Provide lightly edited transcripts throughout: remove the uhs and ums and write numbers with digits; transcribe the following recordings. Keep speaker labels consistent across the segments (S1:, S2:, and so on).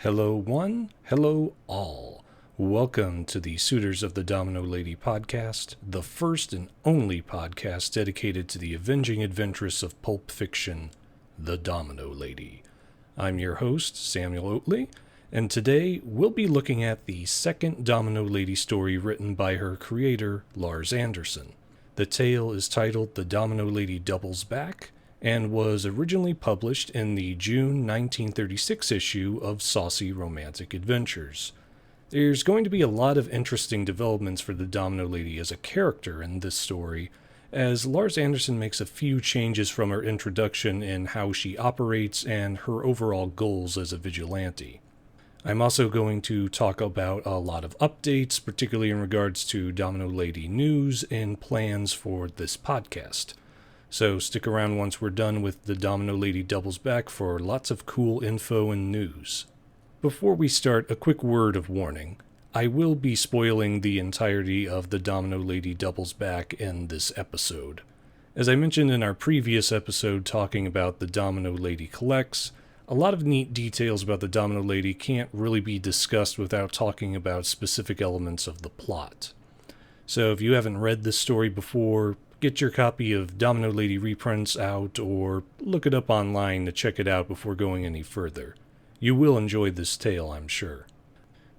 S1: Hello one, hello all. Welcome to the Suitors of the Domino Lady podcast, the first and only podcast dedicated to the avenging adventuress of pulp fiction, the Domino Lady. I'm your host, Samuel Oatley, and today we'll be looking at the second Domino Lady story written by her creator, Lars Anderson. The tale is titled The Domino Lady Doubles Back, and was originally published in the June 1936 issue of Saucy Romantic Adventures. There's going to be a lot of interesting developments for the Domino Lady as a character in this story, as Lars Anderson makes a few changes from her introduction in how she operates and her overall goals as a vigilante. I'm also going to talk about a lot of updates, particularly in regards to Domino Lady news and plans for this podcast. So stick around once we're done with the Domino Lady Doubles Back for lots of cool info and news. Before we start, a quick word of warning. I will be spoiling the entirety of the Domino Lady Doubles Back in this episode. As I mentioned in our previous episode talking about the Domino Lady Collects, a lot of neat details about the Domino Lady can't really be discussed without talking about specific elements of the plot. So if you haven't read this story before, get your copy of Domino Lady reprints out, or look it up online to check it out before going any further. You will enjoy this tale, I'm sure.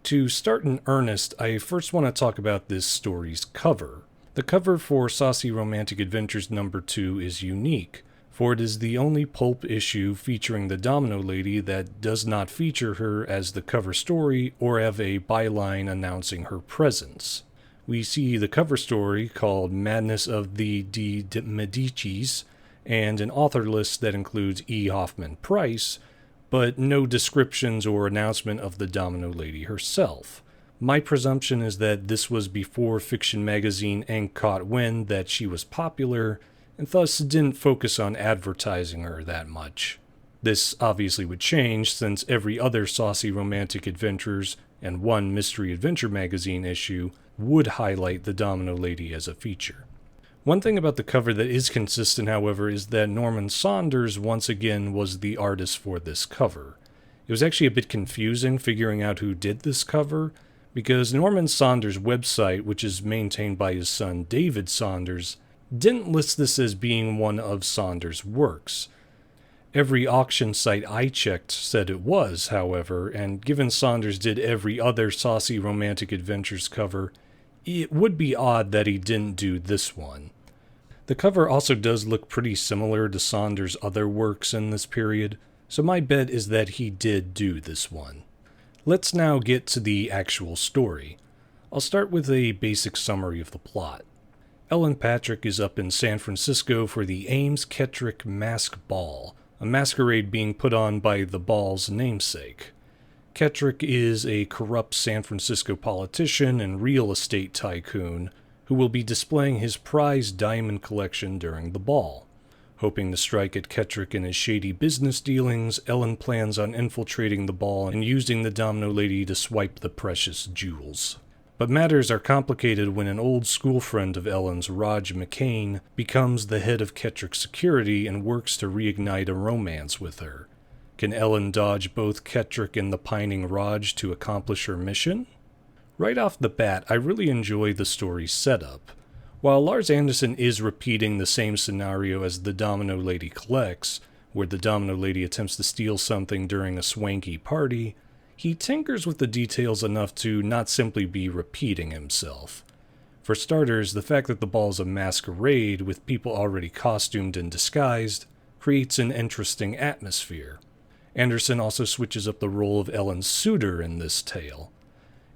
S1: To start in earnest, I first want to talk about this story's cover. The cover for Saucy Romantic Adventures number 2 is unique, for it is the only pulp issue featuring the Domino Lady that does not feature her as the cover story or have a byline announcing her presence. We see the cover story called Madness of the Medicis and an author list that includes E. Hoffman Price, but no descriptions or announcement of the Domino Lady herself. My presumption is that this was before fiction magazine Ink caught wind that she was popular, and thus didn't focus on advertising her that much. This obviously would change since every other Saucy Romantic Adventures and one Mystery Adventure magazine issue would highlight the Domino Lady as a feature. One thing about the cover that is consistent, however, is that Norman Saunders once again was the artist for this cover. It was actually a bit confusing figuring out who did this cover, because Norman Saunders' website, which is maintained by his son David Saunders, didn't list this as being one of Saunders' works. Every auction site I checked said it was, however, and given Saunders did every other Saucy Romantic Adventures cover, it would be odd that he didn't do this one. The cover also does look pretty similar to Saunders' other works in this period, so my bet is that he did do this one. Let's now get to the actual story. I'll start with a basic summary of the plot. Ellen Patrick is up in San Francisco for the Ames-Kettrick Mask Ball, a masquerade being put on by the ball's namesake. Kettrick is a corrupt San Francisco politician and real estate tycoon who will be displaying his prized diamond collection during the ball. Hoping to strike at Kettrick in his shady business dealings, Ellen plans on infiltrating the ball and using the Domino Lady to swipe the precious jewels. But matters are complicated when an old school friend of Ellen's, Raj McCain, becomes the head of Kettrick's security and works to reignite a romance with her. Can Ellen dodge both Kettrick and the pining Raj to accomplish her mission? Right off the bat, I really enjoy the story's setup. While Lars Anderson is repeating the same scenario as the Domino Lady Collects, where the Domino Lady attempts to steal something during a swanky party, he tinkers with the details enough to not simply be repeating himself. For starters, the fact that the ball is a masquerade with people already costumed and disguised creates an interesting atmosphere. Anderson also switches up the role of Ellen's suitor in this tale.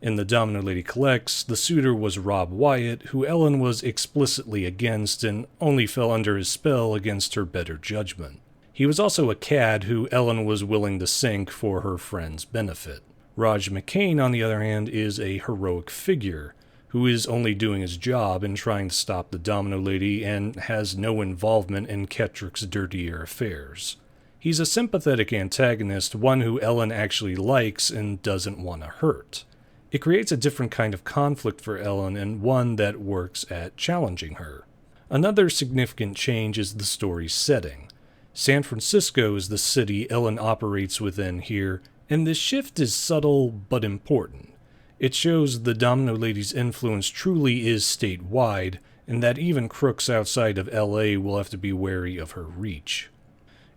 S1: In the Domino Lady Collects, the suitor was Rob Wyatt, who Ellen was explicitly against and only fell under his spell against her better judgment. He was also a cad who Ellen was willing to sink for her friend's benefit. Raj McCain, on the other hand, is a heroic figure, who is only doing his job in trying to stop the Domino Lady and has no involvement in Kettrick's dirtier affairs. He's a sympathetic antagonist, one who Ellen actually likes and doesn't want to hurt. It creates a different kind of conflict for Ellen and one that works at challenging her. Another significant change is the story's setting. San Francisco is the city Ellen operates within here, And this shift is subtle but important. It shows the Domino Lady's influence truly is statewide, and that even crooks outside of LA will have to be wary of her reach.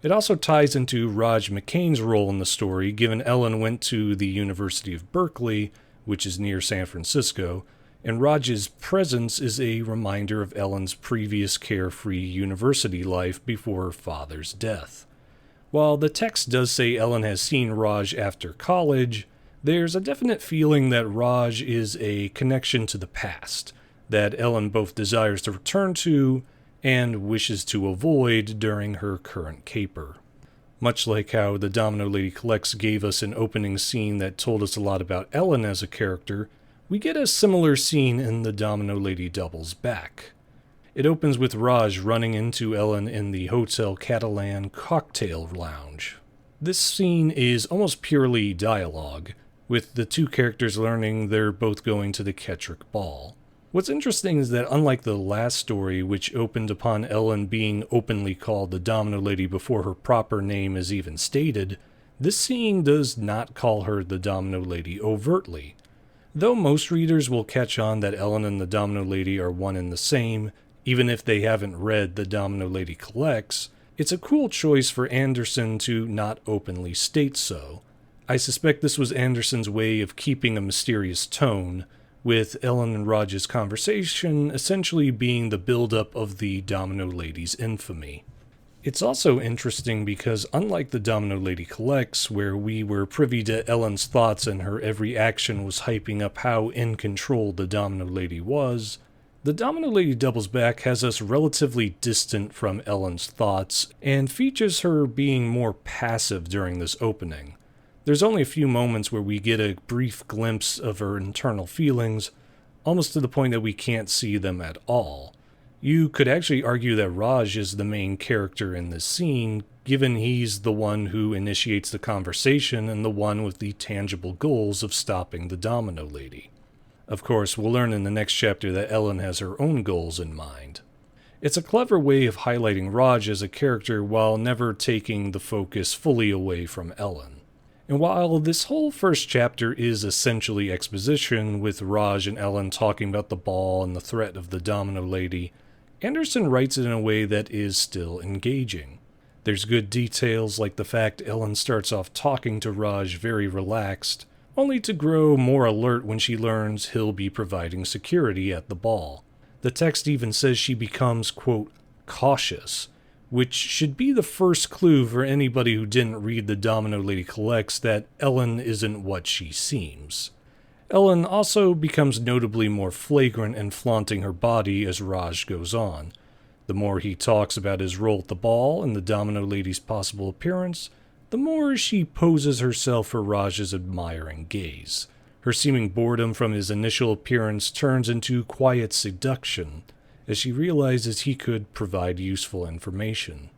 S1: It also ties into Raj McCain's role in the story, given Ellen went to the University of Berkeley, which is near San Francisco, and Raj's presence is a reminder of Ellen's previous carefree university life before her father's death. While the text does say Ellen has seen Raj after college, there's a definite feeling that Raj is a connection to the past, that Ellen both desires to return to and wishes to avoid during her current caper. Much like how the Domino Lady Collects gave us an opening scene that told us a lot about Ellen as a character, we get a similar scene in the Domino Lady Doubles Back. It opens with Raj running into Ellen in the Hotel Catalan cocktail lounge. This scene is almost purely dialogue, with the two characters learning they're both going to the Kettrick Ball. What's interesting is that unlike the last story, which opened upon Ellen being openly called the Domino Lady before her proper name is even stated, this scene does not call her the Domino Lady overtly. Though most readers will catch on that Ellen and the Domino Lady are one and the same, even if they haven't read the Domino Lady Collects, it's a cool choice for Anderson to not openly state so. I suspect this was Anderson's way of keeping a mysterious tone, with Ellen and Raj's conversation essentially being the build-up of the Domino Lady's infamy. It's also interesting because unlike the Domino Lady Collects, where we were privy to Ellen's thoughts and her every action was hyping up how in control the Domino Lady was, the Domino Lady Doubles Back has us relatively distant from Ellen's thoughts and features her being more passive during this opening. There's only a few moments where we get a brief glimpse of her internal feelings, almost to the point that we can't see them at all. You could actually argue that Raj is the main character in this scene, given he's the one who initiates the conversation and the one with the tangible goals of stopping the Domino Lady. Of course, we'll learn in the next chapter that Ellen has her own goals in mind. It's a clever way of highlighting Raj as a character while never taking the focus fully away from Ellen. And while this whole first chapter is essentially exposition, with Raj and Ellen talking about the ball and the threat of the Domino Lady, Anderson writes it in a way that is still engaging. There's good details like the fact Ellen starts off talking to Raj very relaxed, only to grow more alert when she learns he'll be providing security at the ball. The text even says she becomes, quote, cautious, which should be the first clue for anybody who didn't read the Domino Lady Collects that Ellen isn't what she seems. Ellen also becomes notably more flagrant in flaunting her body as Raj goes on. The more he talks about his role at the ball and the Domino Lady's possible appearance, the more she poses herself for Raj's admiring gaze. Her seeming boredom from his initial appearance turns into quiet seduction, as she realizes he could provide useful information.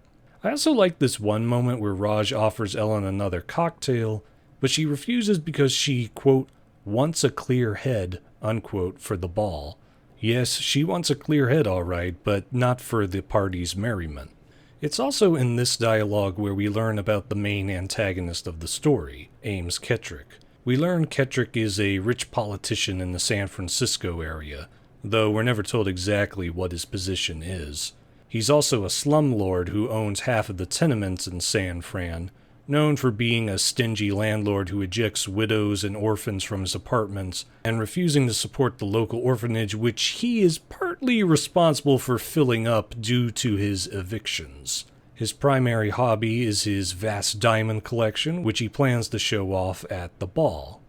S1: I also like this one moment where Raj offers Ellen another cocktail, but she refuses because she, quote, wants a clear head, unquote, for the ball. Yes, she wants a clear head all right, but not for the party's merriment. It's also in this dialogue where we learn about the main antagonist of the story, Ames Kettrick. We learn Kettrick is a rich politician in the San Francisco area, though we're never told exactly what his position is. He's also a slumlord who owns half of the tenements in San Fran, known for being a stingy landlord who ejects widows and orphans from his apartments and refusing to support the local orphanage, which he is partly responsible for filling up due to his evictions. His primary hobby is his vast diamond collection, which he plans to show off at the ball.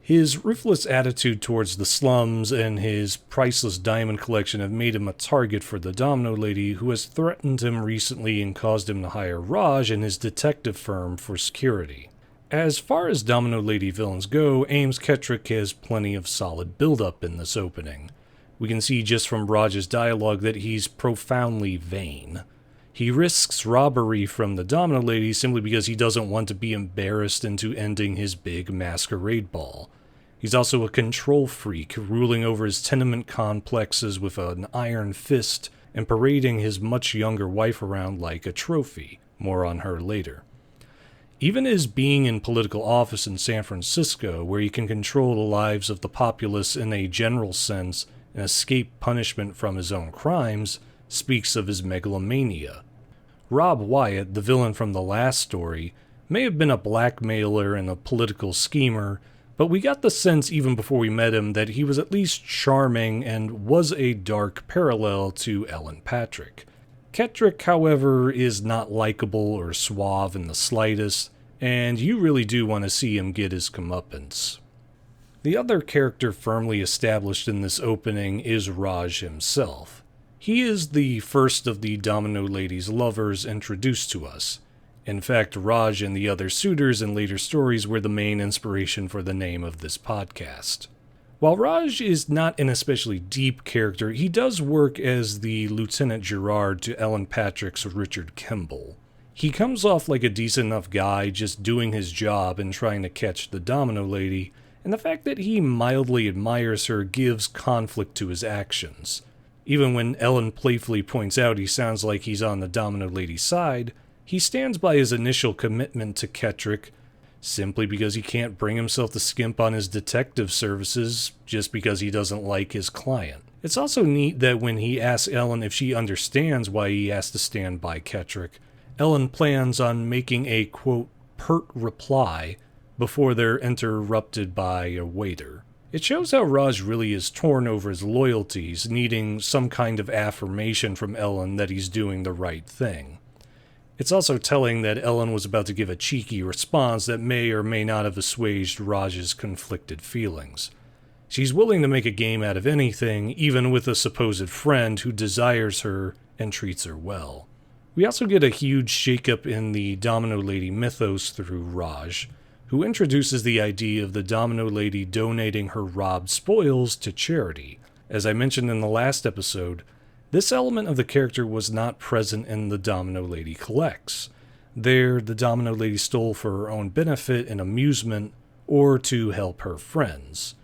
S1: His ruthless attitude towards the slums and his priceless diamond collection have made him a target for the Domino Lady, who has threatened him recently and caused him to hire Raj and his detective firm for security. As far as Domino Lady villains go, Ames Kettrick has plenty of solid build-up in this opening. We can see just from Raj's dialogue that he's profoundly vain. He risks robbery from the Domino Lady simply because he doesn't want to be embarrassed into ending his big masquerade ball. He's also a control freak, ruling over his tenement complexes with an iron fist and parading his much younger wife around like a trophy. More on her later. Even his being in political office in San Francisco, where he can control the lives of the populace in a general sense and escape punishment from his own crimes, speaks of his megalomania. Rob Wyatt, the villain from the last story, may have been a blackmailer and a political schemer, but we got the sense even before we met him that he was at least charming and was a dark parallel to Ellen Patrick. Kettrick, however, is not likable or suave in the slightest, and you really do want to see him get his comeuppance. The other character firmly established in this opening is Raj himself. He is the first of the Domino Lady's lovers introduced to us. In fact, Raj and the other suitors in later stories were the main inspiration for the name of this podcast. While Raj is not an especially deep character, he does work as the Lieutenant Gerard to Ellen Patrick's Richard Kimball. He comes off like a decent enough guy just doing his job and trying to catch the Domino Lady, and the fact that he mildly admires her gives conflict to his actions. Even when Ellen playfully points out he sounds like he's on the Domino Lady's side, he stands by his initial commitment to Kettrick, simply because he can't bring himself to skimp on his detective services just because he doesn't like his client. It's also neat that when he asks Ellen if she understands why he has to stand by Kettrick, Ellen plans on making a, quote, pert reply before they're interrupted by a waiter. It shows how Raj really is torn over his loyalties, needing some kind of affirmation from Ellen that he's doing the right thing. It's also telling that Ellen was about to give a cheeky response that may or may not have assuaged Raj's conflicted feelings. She's willing to make a game out of anything, even with a supposed friend who desires her and treats her well. We also get a huge shakeup in the Domino Lady mythos through Raj, who introduces the idea of the Domino Lady donating her robbed spoils to charity. As I mentioned in the last episode, this element of the character was not present in the Domino Lady Collects. There, the Domino Lady stole for her own benefit and amusement, or to help her friends.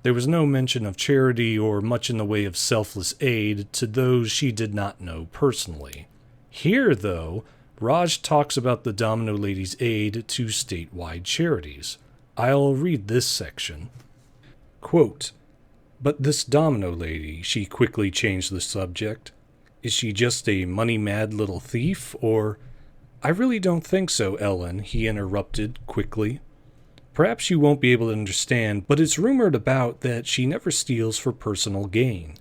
S1: There was no mention of charity or much in the way of selfless aid to those she did not know personally. Here, though, Raj talks about the Domino Lady's aid to statewide charities. I'll read this section. Quote, "But this Domino Lady," she quickly changed the subject, "is she just a money-mad little thief, or—" "I really don't think so, Ellen," he interrupted quickly. "Perhaps you won't be able to understand, but it's rumored about that she never steals for personal gain.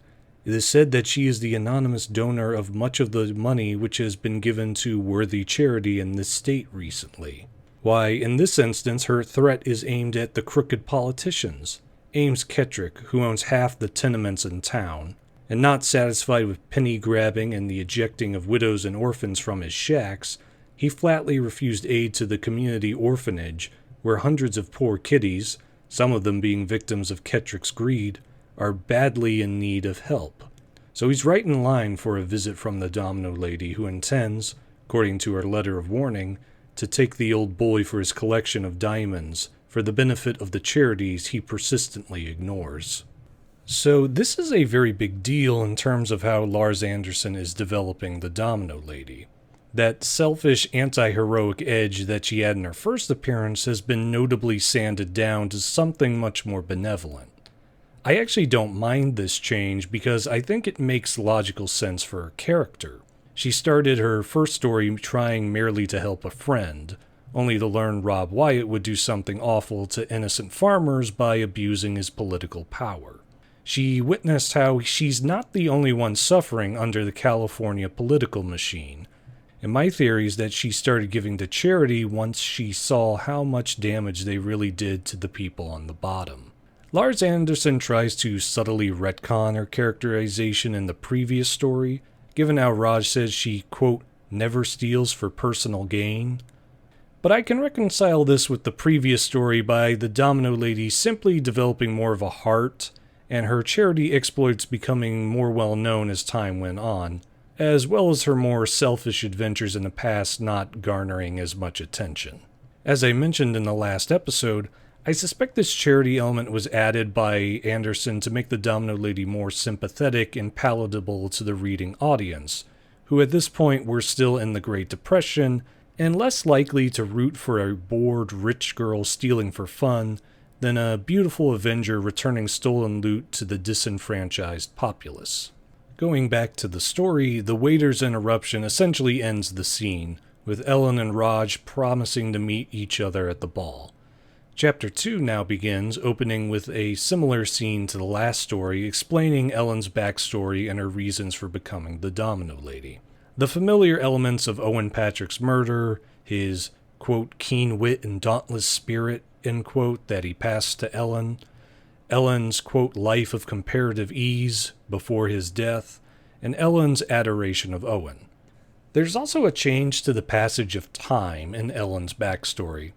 S1: It is said that she is the anonymous donor of much of the money which has been given to worthy charity in this state recently. Why, in this instance, her threat is aimed at the crooked politicians. Ames Kettrick, who owns half the tenements in town, and not satisfied with penny-grabbing and the ejecting of widows and orphans from his shacks, he flatly refused aid to the community orphanage, where hundreds of poor kiddies, some of them being victims of Kettrick's greed, are badly in need of help. So he's right in line for a visit from the Domino Lady, who intends, according to her letter of warning, to take the old boy for his collection of diamonds for the benefit of the charities he persistently ignores." So this is a very big deal in terms of how Lars Anderson is developing the Domino Lady. That selfish, anti-heroic edge that she had in her first appearance has been notably sanded down to something much more benevolent. I actually don't mind this change because I think it makes logical sense for her character. She started her first story trying merely to help a friend, only to learn Rob Wyatt would do something awful to innocent farmers by abusing his political power. She witnessed how she's not the only one suffering under the California political machine, and my theory is that she started giving to charity once she saw how much damage they really did to the people on the bottom. Lars Anderson tries to subtly retcon her characterization in the previous story, given how Raj says she, quote, never steals for personal gain. But I can reconcile this with the previous story by the Domino Lady simply developing more of a heart, and her charity exploits becoming more well known as time went on, as well as her more selfish adventures in the past not garnering as much attention. As I mentioned in the last episode, I suspect this charity element was added by Anderson to make the Domino Lady more sympathetic and palatable to the reading audience, who at this point were still in the Great Depression and less likely to root for a bored rich girl stealing for fun than a beautiful avenger returning stolen loot to the disenfranchised populace. Going back to the story, the waiter's interruption essentially ends the scene, with Ellen and Raj promising to meet each other at the ball. Chapter 2 now begins, opening with a similar scene to the last story, explaining Ellen's backstory and her reasons for becoming the Domino Lady. The familiar elements of Owen Patrick's murder, his, quote, keen wit and dauntless spirit, end quote, that he passed to Ellen, Ellen's, quote, life of comparative ease before his death, and Ellen's adoration of Owen. There's also a change to the passage of time in Ellen's backstory.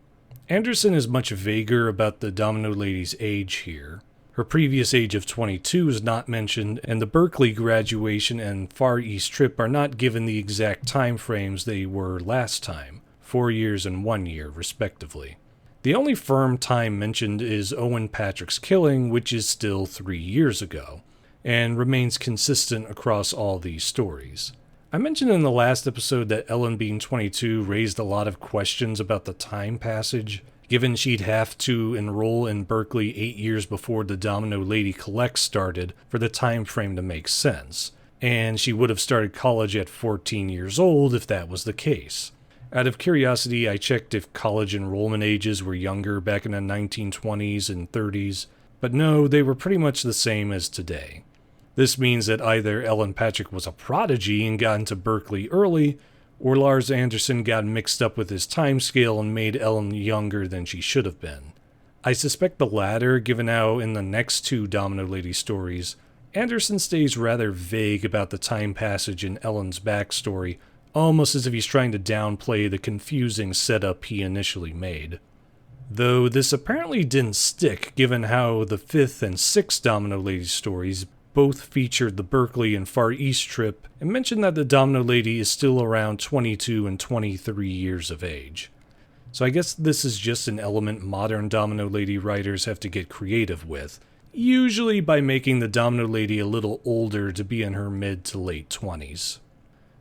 S1: Anderson is much vaguer about the Domino Lady's age here. Her previous age of 22 is not mentioned, and the Berkeley graduation and Far East trip are not given the exact time frames they were last time, 4 years and 1 year, respectively. The only firm time mentioned is Owen Patrick's killing, which is still 3 years ago, and remains consistent across all these stories. I mentioned in the last episode that Ellen being 22 raised a lot of questions about the time passage, given she'd have to enroll in Berkeley 8 years before the Domino Lady Collect started for the time frame to make sense, and she would have started college at 14 years old if that was the case. Out of curiosity, I checked if college enrollment ages were younger back in the 1920s and 30s, but no, they were pretty much the same as today. This means that either Ellen Patrick was a prodigy and got into Berkeley early, or Lars Anderson got mixed up with his timescale and made Ellen younger than she should have been. I suspect the latter, given how in the next 2 Domino Lady stories, Anderson stays rather vague about the time passage in Ellen's backstory, almost as if he's trying to downplay the confusing setup he initially made. Though this apparently didn't stick, given how the 5th and 6th Domino Lady stories both featured the Berkeley and Far East trip, and mentioned that the Domino Lady is still around 22 and 23 years of age. So I guess this is just an element modern Domino Lady writers have to get creative with, usually by making the Domino Lady a little older to be in her mid to late 20s.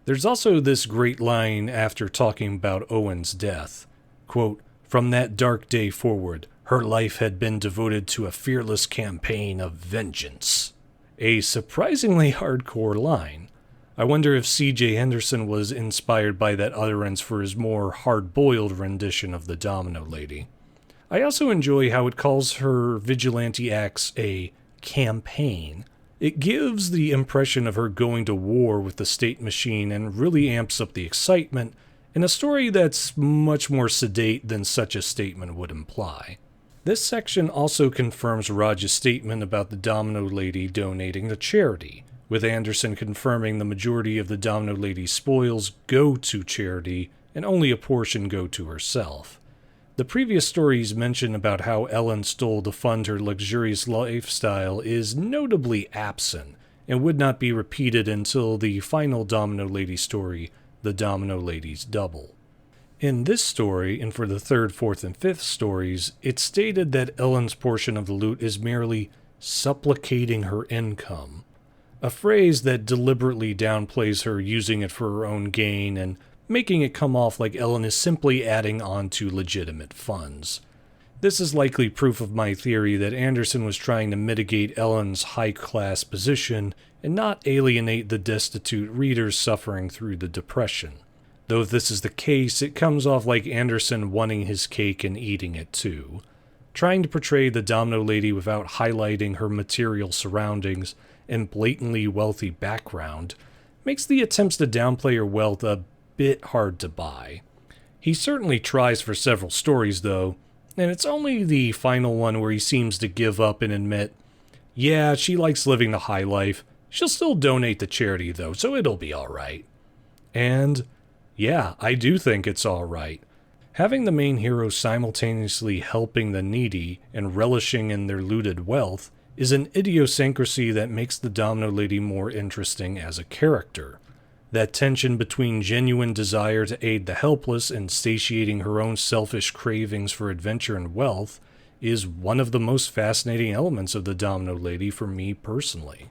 S1: There's also this great line after talking about Owen's death, quote, "From that dark day forward, her life had been devoted to a fearless campaign of vengeance." A surprisingly hardcore line. I wonder if C.J. Henderson was inspired by that utterance for his more hard-boiled rendition of the Domino Lady. I also enjoy how it calls her vigilante acts a campaign. It gives the impression of her going to war with the state machine and really amps up the excitement in a story that's much more sedate than such a statement would imply. This section also confirms Raj's statement about the Domino Lady donating to charity, with Anderson confirming the majority of the Domino Lady's spoils go to charity and only a portion go to herself. The previous stories mention about how Ellen stole to fund her luxurious lifestyle is notably absent and would not be repeated until the final Domino Lady story, The Domino Lady's Double. In this story, and for the 3rd, 4th, and 5th stories, it's stated that Ellen's portion of the loot is merely supplicating her income, a phrase that deliberately downplays her using it for her own gain and making it come off like Ellen is simply adding on to legitimate funds. This is likely proof of my theory that Anderson was trying to mitigate Ellen's high-class position and not alienate the destitute readers suffering through the Depression. Though if this is the case, it comes off like Anderson wanting his cake and eating it too. Trying to portray the Domino Lady without highlighting her material surroundings and blatantly wealthy background makes the attempts to downplay her wealth a bit hard to buy. He certainly tries for several stories though, and it's only the final one where he seems to give up and admit, yeah, she likes living the high life, she'll still donate to charity though, so it'll be alright. And yeah, I do think it's alright. Having the main hero simultaneously helping the needy and relishing in their looted wealth is an idiosyncrasy that makes the Domino Lady more interesting as a character. That tension between genuine desire to aid the helpless and satiating her own selfish cravings for adventure and wealth is one of the most fascinating elements of the Domino Lady for me personally.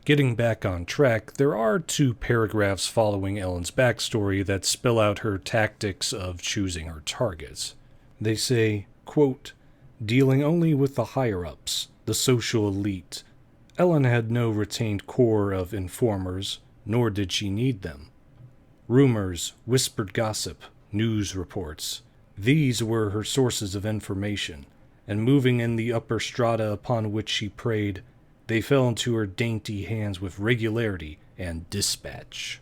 S1: Getting back on track, there are 2 paragraphs following Ellen's backstory that spell out her tactics of choosing her targets. They say, quote, "Dealing only with the higher-ups, the social elite. Ellen had no retained core of informers, nor did she need them. Rumors, whispered gossip, news reports. These were her sources of information, and moving in the upper strata upon which she preyed, they fell into her dainty hands with regularity and dispatch."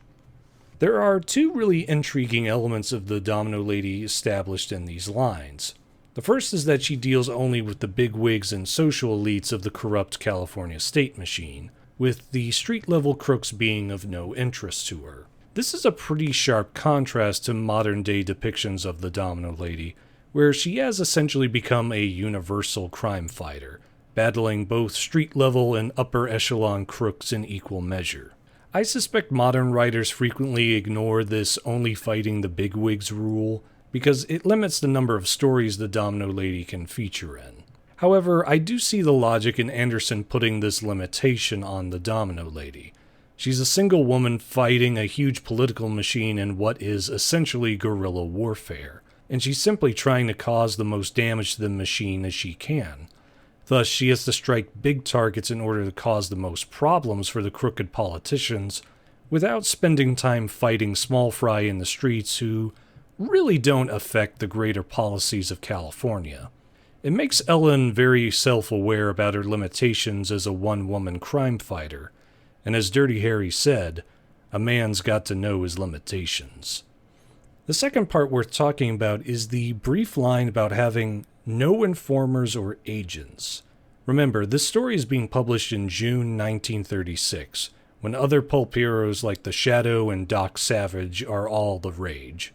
S1: There are 2 really intriguing elements of the Domino Lady established in these lines. The first is that she deals only with the bigwigs and social elites of the corrupt California state machine, with the street-level crooks being of no interest to her. This is a pretty sharp contrast to modern-day depictions of the Domino Lady, where she has essentially become a universal crime fighter, battling both street-level and upper-echelon crooks in equal measure. I suspect modern writers frequently ignore this only fighting the bigwigs rule, because it limits the number of stories the Domino Lady can feature in. However, I do see the logic in Anderson putting this limitation on the Domino Lady. She's a single woman fighting a huge political machine in what is essentially guerrilla warfare, and she's simply trying to cause the most damage to the machine as she can. Thus, she has to strike big targets in order to cause the most problems for the crooked politicians, without spending time fighting small fry in the streets who really don't affect the greater policies of California. It makes Ellen very self-aware about her limitations as a one-woman crime fighter, and as Dirty Harry said, a man's got to know his limitations. The second part worth talking about is the brief line about having no informers or agents. Remember, this story is being published in June 1936, when other pulp heroes like The Shadow and Doc Savage are all the rage.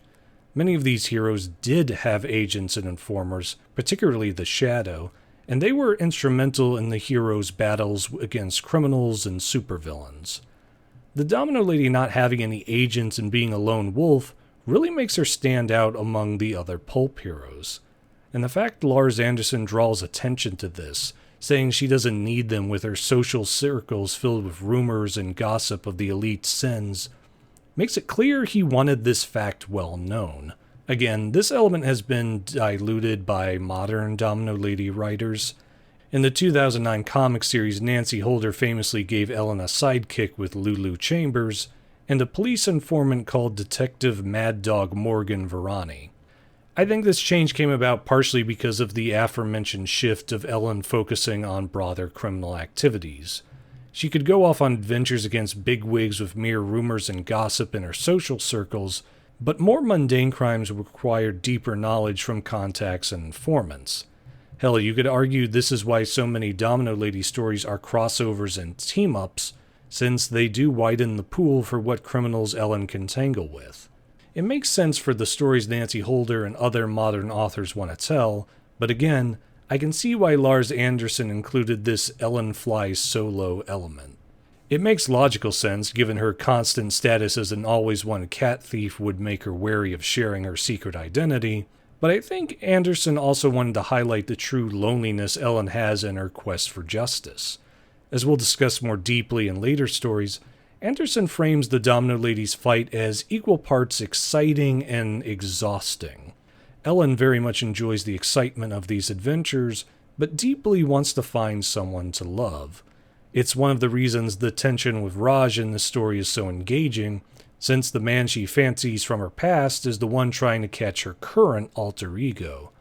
S1: Many of these heroes did have agents and informers, particularly The Shadow, and they were instrumental in the hero's battles against criminals and supervillains. The Domino Lady not having any agents and being a lone wolf really makes her stand out among the other pulp heroes. And the fact Lars Anderson draws attention to this, saying she doesn't need them with her social circles filled with rumors and gossip of the elite's sins, makes it clear he wanted this fact well known. Again, this element has been diluted by modern Domino Lady writers. In the 2009 comic series, Nancy Holder famously gave Ellen a sidekick with Lulu Chambers, and a police informant called Detective Mad Dog Morgan Verani. I think this change came about partially because of the aforementioned shift of Ellen focusing on broader criminal activities. She could go off on adventures against bigwigs with mere rumors and gossip in her social circles, but more mundane crimes required deeper knowledge from contacts and informants. Hell, you could argue this is why so many Domino Lady stories are crossovers and team-ups, since they do widen the pool for what criminals Ellen can tangle with. It makes sense for the stories Nancy Holder and other modern authors want to tell, but again, I can see why Lars Anderson included this Ellen flies solo element. It makes logical sense, given her constant status as an always-wanted cat thief would make her wary of sharing her secret identity, but I think Anderson also wanted to highlight the true loneliness Ellen has in her quest for justice. As we'll discuss more deeply in later stories, Anderson frames the Domino Lady's fight as equal parts exciting and exhausting. Ellen very much enjoys the excitement of these adventures, but deeply wants to find someone to love. It's one of the reasons the tension with Raj in this story is so engaging, since the man she fancies from her past is the one trying to catch her current alter ego.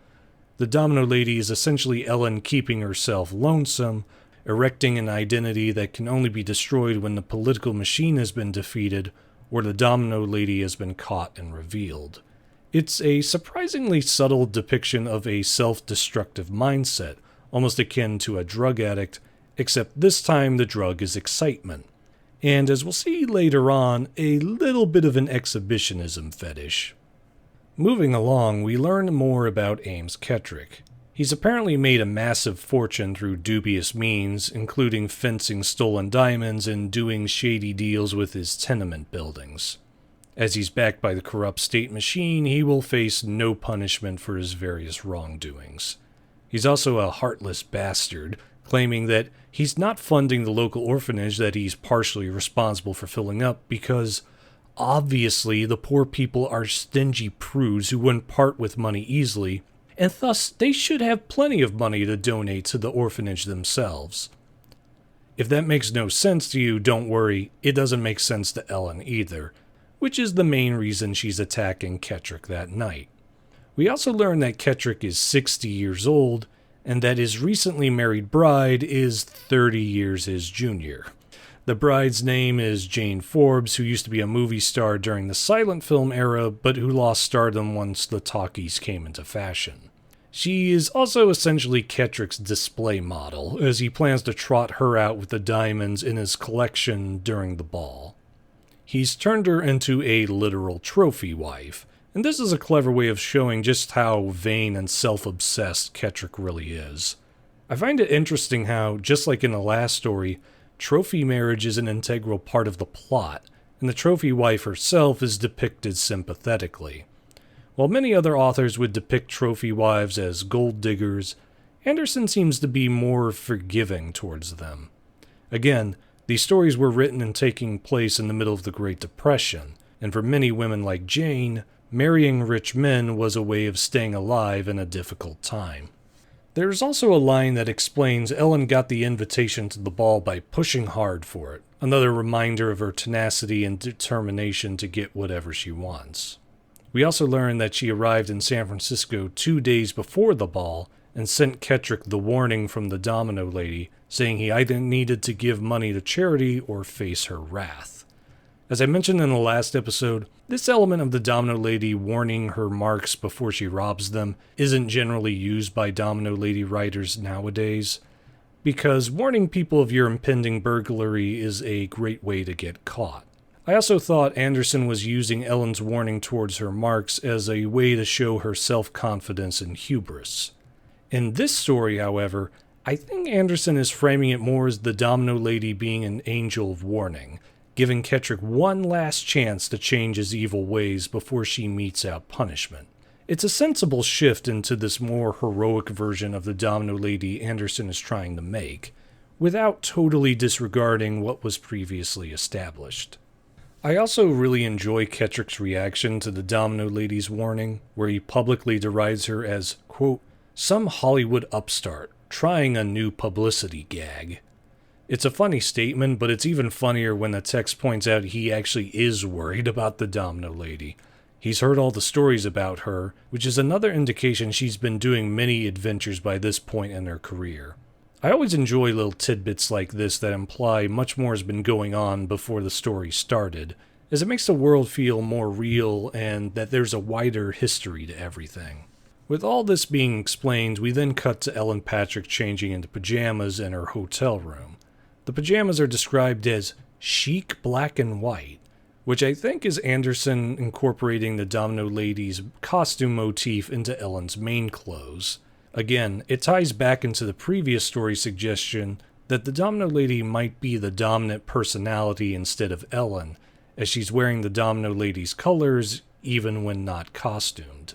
S1: The Domino Lady is essentially Ellen keeping herself lonesome, erecting an identity that can only be destroyed when the political machine has been defeated or the Domino Lady has been caught and revealed. It's a surprisingly subtle depiction of a self-destructive mindset, almost akin to a drug addict, except this time the drug is excitement. And as we'll see later on, a little bit of an exhibitionism fetish. Moving along, we learn more about Ames Kettrick. He's apparently made a massive fortune through dubious means, including fencing stolen diamonds and doing shady deals with his tenement buildings. As he's backed by the corrupt state machine, he will face no punishment for his various wrongdoings. He's also a heartless bastard, claiming that he's not funding the local orphanage that he's partially responsible for filling up because obviously the poor people are stingy prudes who wouldn't part with money easily, and thus they should have plenty of money to donate to the orphanage themselves. If that makes no sense to you, don't worry, it doesn't make sense to Ellen either, which is the main reason she's attacking Kettrick that night. We also learn that Kettrick is 60 years old, and that his recently married bride is 30 years his junior. The bride's name is Jane Forbes, who used to be a movie star during the silent film era, but who lost stardom once the talkies came into fashion. She is also essentially Kettrick's display model, as he plans to trot her out with the diamonds in his collection during the ball. He's turned her into a literal trophy wife, and this is a clever way of showing just how vain and self-obsessed Kettrick really is. I find it interesting how, just like in the last story, trophy marriage is an integral part of the plot, and the trophy wife herself is depicted sympathetically. While many other authors would depict trophy wives as gold diggers, Anderson seems to be more forgiving towards them. Again, these stories were written and taking place in the middle of the Great Depression, and for many women like Jane, marrying rich men was a way of staying alive in a difficult time. There's also a line that explains Ellen got the invitation to the ball by pushing hard for it, another reminder of her tenacity and determination to get whatever she wants. We also learn that she arrived in San Francisco 2 days before the ball and sent Kettrick the warning from the Domino Lady, saying he either needed to give money to charity or face her wrath. As I mentioned in the last episode, this element of the Domino Lady warning her marks before she robs them isn't generally used by Domino Lady writers nowadays, because warning people of your impending burglary is a great way to get caught. I also thought Anderson was using Ellen's warning towards her marks as a way to show her self-confidence and hubris. In this story, however, I think Anderson is framing it more as the Domino Lady being an angel of warning, giving Kettrick one last chance to change his evil ways before she metes out punishment. It's a sensible shift into this more heroic version of the Domino Lady Anderson is trying to make, without totally disregarding what was previously established. I also really enjoy Kettrick's reaction to the Domino Lady's warning, where he publicly derides her as, quote, some Hollywood upstart trying a new publicity gag. It's a funny statement, but it's even funnier when the text points out he actually is worried about the Domino Lady. He's heard all the stories about her, which is another indication she's been doing many adventures by this point in her career. I always enjoy little tidbits like this that imply much more has been going on before the story started, as it makes the world feel more real and that there's a wider history to everything. With all this being explained, we then cut to Ellen Patrick changing into pajamas in her hotel room. The pajamas are described as chic black and white, which I think is Anderson incorporating the Domino Lady's costume motif into Ellen's main clothes. Again, it ties back into the previous story suggestion that the Domino Lady might be the dominant personality instead of Ellen, as she's wearing the Domino Lady's colors even when not costumed.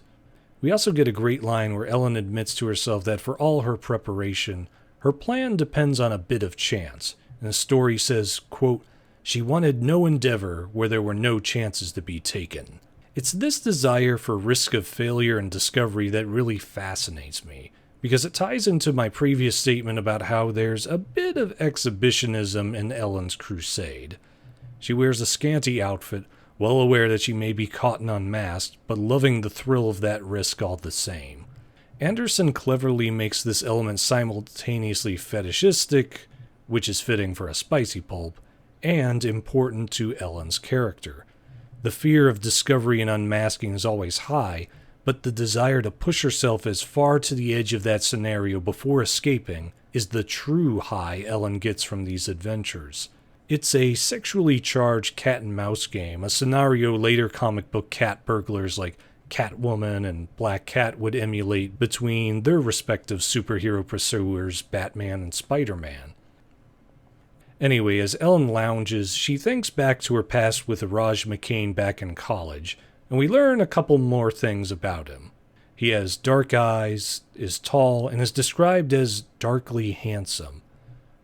S1: We also get a great line where Ellen admits to herself that for all her preparation, her plan depends on a bit of chance, and the story says, quote, she wanted no endeavor where there were no chances to be taken. It's this desire for risk of failure and discovery that really fascinates me, because it ties into my previous statement about how there's a bit of exhibitionism in Ellen's crusade. She wears a scanty outfit, well aware that she may be caught and unmasked, but loving the thrill of that risk all the same. Anderson cleverly makes this element simultaneously fetishistic, which is fitting for a spicy pulp, and important to Ellen's character. The fear of discovery and unmasking is always high, but the desire to push herself as far to the edge of that scenario before escaping is the true high Ellen gets from these adventures. It's a sexually charged cat and mouse game, a scenario later comic book cat burglars like Catwoman and Black Cat would emulate between their respective superhero pursuers, Batman and Spider-Man. Anyway, as Ellen lounges, she thinks back to her past with Raj McCain back in college, and we learn a couple more things about him. He has dark eyes, is tall, and is described as darkly handsome,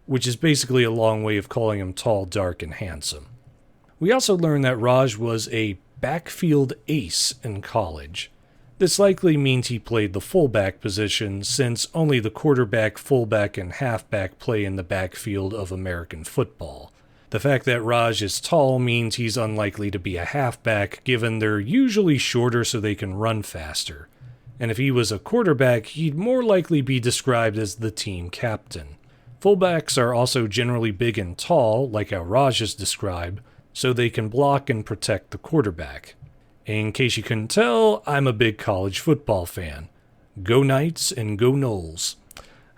S1: which is basically a long way of calling him tall, dark, and handsome. We also learn that Raj was a backfield ace in college. This likely means he played the fullback position, since only the quarterback, fullback, and halfback play in the backfield of American football. The fact that Raj is tall means he's unlikely to be a halfback, given they're usually shorter so they can run faster. And if he was a quarterback, he'd more likely be described as the team captain. Fullbacks are also generally big and tall, like how Raj is described, so they can block and protect the quarterback. In case you couldn't tell, I'm a big college football fan. Go Knights and go Noles.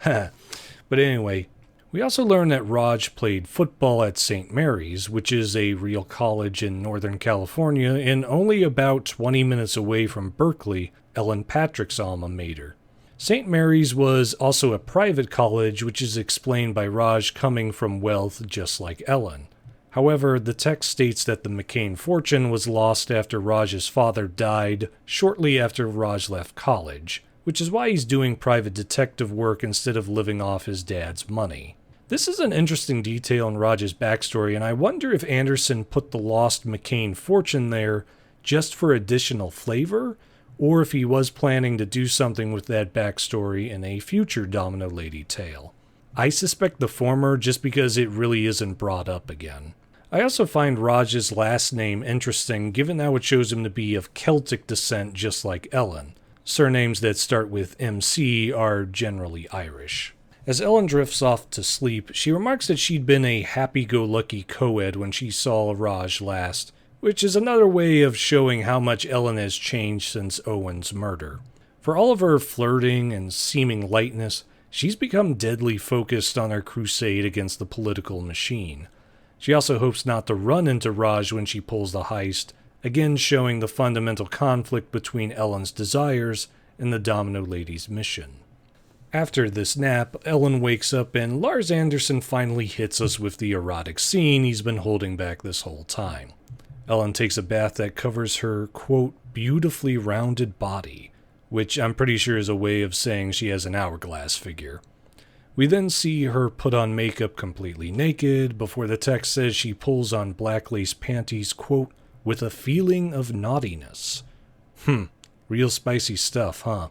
S1: But anyway, we also learned that Raj played football at St. Mary's, which is a real college in Northern California and only about 20 minutes away from Berkeley, Ellen Patrick's alma mater. St. Mary's was also a private college, which is explained by Raj coming from wealth just like Ellen. However, the text states that the McCain fortune was lost after Raj's father died shortly after Raj left college, which is why he's doing private detective work instead of living off his dad's money. This is an interesting detail in Raj's backstory, and I wonder if Anderson put the lost McCain fortune there just for additional flavor, or if he was planning to do something with that backstory in a future Domino Lady tale. I suspect the former just because it really isn't brought up again. I also find Raj's last name interesting given how it shows him to be of Celtic descent just like Ellen. Surnames that start with MC are generally Irish. As Ellen drifts off to sleep, she remarks that she'd been a happy-go-lucky co-ed when she saw Raj last, which is another way of showing how much Ellen has changed since Owen's murder. For all of her flirting and seeming lightness, she's become deadly focused on her crusade against the political machine. She also hopes not to run into Raj when she pulls the heist, again showing the fundamental conflict between Ellen's desires and the Domino Lady's mission. After this nap, Ellen wakes up and Lars Anderson finally hits us with the erotic scene he's been holding back this whole time. Ellen takes a bath that covers her, quote, beautifully rounded body, which I'm pretty sure is a way of saying she has an hourglass figure. We then see her put on makeup completely naked before the text says she pulls on black lace panties, quote, with a feeling of naughtiness. Real spicy stuff, huh?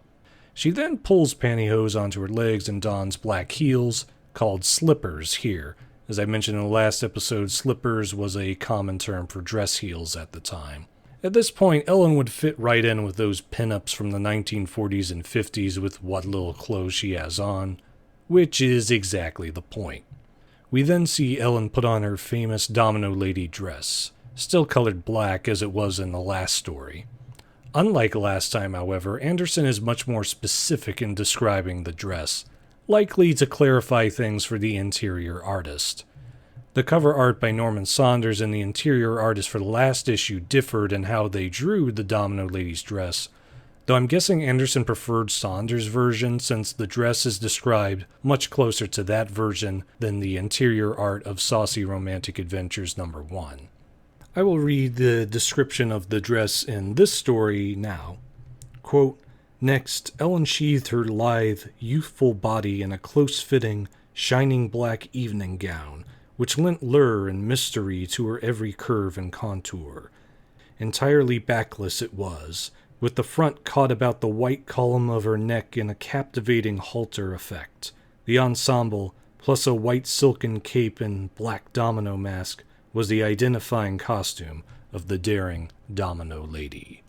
S1: She then pulls pantyhose onto her legs and dons black heels, called slippers here. As I mentioned in the last episode, slippers was a common term for dress heels at the time. At this point, Ellen would fit right in with those pinups from the 1940s and 50s with what little clothes she has on, which is exactly the point. We then see Ellen put on her famous Domino Lady dress, still colored black as it was in the last story. Unlike last time, however, Anderson is much more specific in describing the dress, likely to clarify things for the interior artist. The cover art by Norman Saunders and the interior artist for the last issue differed in how they drew the Domino Lady's dress, though I'm guessing Anderson preferred Saunders' version since the dress is described much closer to that version than the interior art of Saucy Romantic Adventures #1. I will read the description of the dress in this story now. Quote, next, Ellen sheathed her lithe, youthful body in a close-fitting, shining black evening gown, which lent lure and mystery to her every curve and contour. Entirely backless it was, with the front caught about the white column of her neck in a captivating halter effect. The ensemble, plus a white silken cape and black domino mask, was the identifying costume of the daring Domino Lady.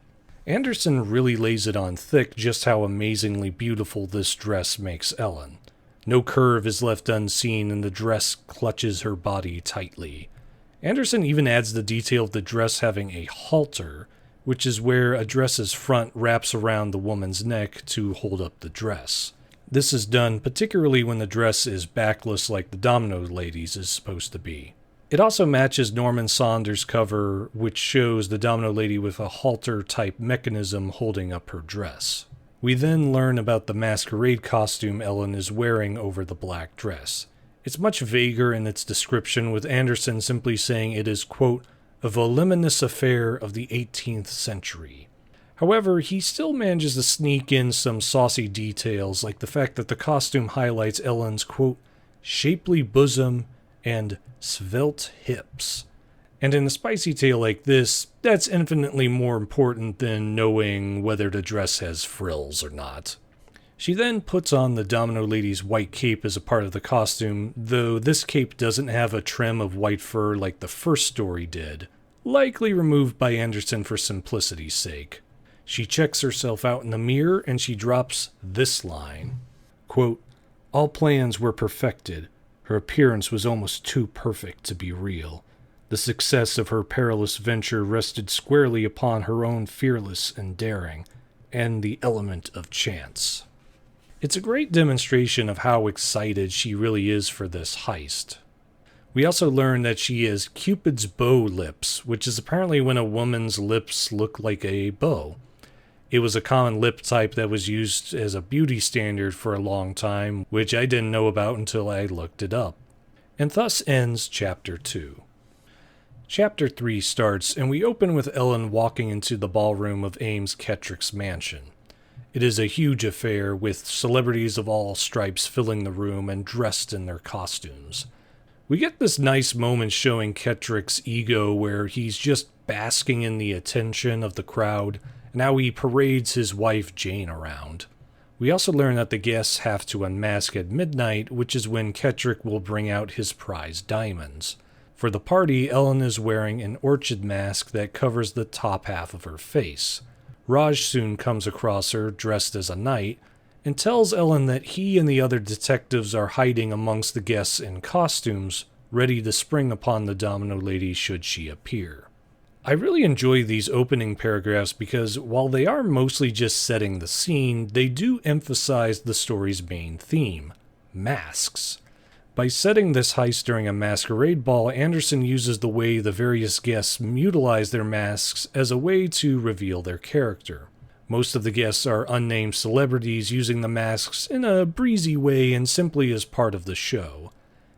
S1: Anderson really lays it on thick just how amazingly beautiful this dress makes Ellen. No curve is left unseen and the dress clutches her body tightly. Anderson even adds the detail of the dress having a halter, which is where a dress's front wraps around the woman's neck to hold up the dress. This is done particularly when the dress is backless like the Domino Lady's is supposed to be. It also matches Norman Saunders' cover, which shows the Domino Lady with a halter-type mechanism holding up her dress. We then learn about the masquerade costume Ellen is wearing over the black dress. It's much vaguer in its description, with Anderson simply saying it is, quote, a voluminous affair of the 18th century. However, he still manages to sneak in some saucy details, like the fact that the costume highlights Ellen's, quote, shapely bosom and svelte hips. And in a spicy tale like this, that's infinitely more important than knowing whether the dress has frills or not. She then puts on the Domino Lady's white cape as a part of the costume, though this cape doesn't have a trim of white fur like the first story did, likely removed by Anderson for simplicity's sake. She checks herself out in the mirror and she drops this line, quote, all plans were perfected. Her appearance was almost too perfect to be real. The success of her perilous venture rested squarely upon her own fearless and daring, and the element of chance. It's a great demonstration of how excited she really is for this heist. We also learn that she has Cupid's bow lips, which is apparently when a woman's lips look like a bow. It was a common lip type that was used as a beauty standard for a long time, which I didn't know about until I looked it up. And thus ends Chapter 2. Chapter 3 starts, and we open with Ellen walking into the ballroom of Ames Kettrick's mansion. It is a huge affair, with celebrities of all stripes filling the room and dressed in their costumes. We get this nice moment showing Kettrick's ego where he's just basking in the attention of the crowd, and how he parades his wife Jane around. We also learn that the guests have to unmask at midnight, which is when Kettrick will bring out his prize diamonds. For the party, Ellen is wearing an orchid mask that covers the top half of her face. Raj soon comes across her, dressed as a knight, and tells Ellen that he and the other detectives are hiding amongst the guests in costumes, ready to spring upon the Domino Lady should she appear. I really enjoy these opening paragraphs because while they are mostly just setting the scene, they do emphasize the story's main theme, masks. By setting this heist during a masquerade ball, Anderson uses the way the various guests utilize their masks as a way to reveal their character. Most of the guests are unnamed celebrities using the masks in a breezy way and simply as part of the show.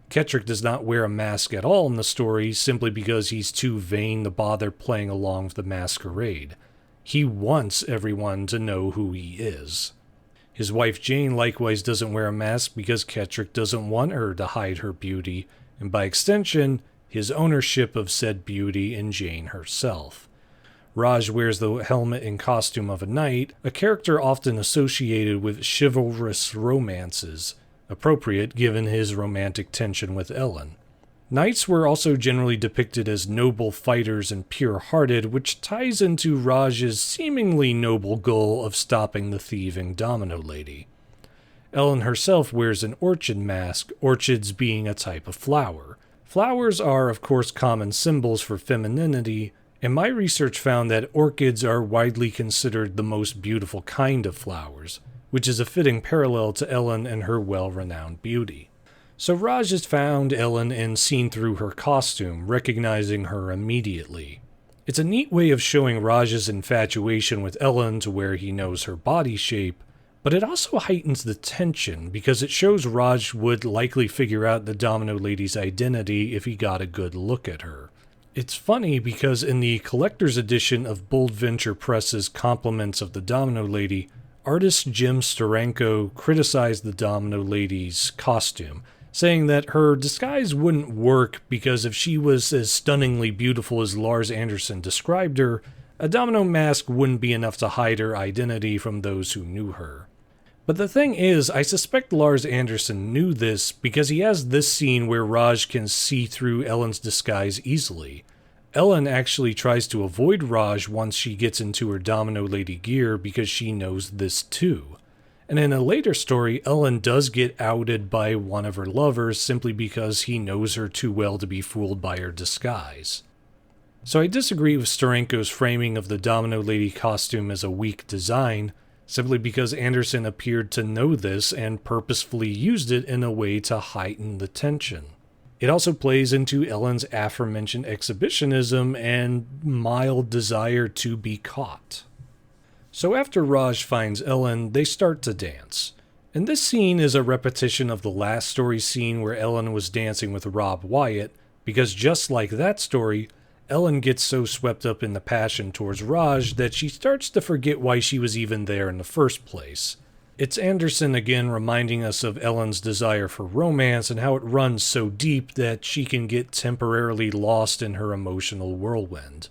S1: Kettrick does not wear a mask at all in the story simply because he's too vain to bother playing along with the masquerade. He wants everyone to know who he is. His wife Jane likewise doesn't wear a mask because Kettrick doesn't want her to hide her beauty, and by extension, his ownership of said beauty in Jane herself. Raj wears the helmet and costume of a knight, a character often associated with chivalrous romances, appropriate given his romantic tension with Ellen. Knights were also generally depicted as noble fighters and pure-hearted, which ties into Raj's seemingly noble goal of stopping the thieving Domino Lady. Ellen herself wears an orchid mask, orchids being a type of flower. Flowers are, of course, common symbols for femininity, and my research found that orchids are widely considered the most beautiful kind of flowers, which is a fitting parallel to Ellen and her well-renowned beauty. So Raj has found Ellen and seen through her costume, recognizing her immediately. It's a neat way of showing Raj's infatuation with Ellen to where he knows her body shape, but it also heightens the tension because it shows Raj would likely figure out the Domino Lady's identity if he got a good look at her. It's funny because in the collector's edition of Bold Venture Press's Compliments of the Domino Lady, artist Jim Steranko criticized the Domino Lady's costume, saying that her disguise wouldn't work because if she was as stunningly beautiful as Lars Anderson described her, a domino mask wouldn't be enough to hide her identity from those who knew her. But the thing is, I suspect Lars Anderson knew this because he has this scene where Raj can see through Ellen's disguise easily. Ellen actually tries to avoid Raj once she gets into her Domino Lady gear because she knows this too. And in a later story, Ellen does get outed by one of her lovers simply because he knows her too well to be fooled by her disguise. So I disagree with Steranko's framing of the Domino Lady costume as a weak design, simply because Anderson appeared to know this and purposefully used it in a way to heighten the tension. It also plays into Ellen's aforementioned exhibitionism and mild desire to be caught. So after Raj finds Ellen, they start to dance. And this scene is a repetition of the last story scene where Ellen was dancing with Rob Wyatt, because just like that story, Ellen gets so swept up in the passion towards Raj that she starts to forget why she was even there in the first place. It's Anderson again reminding us of Ellen's desire for romance and how it runs so deep that she can get temporarily lost in her emotional whirlwind.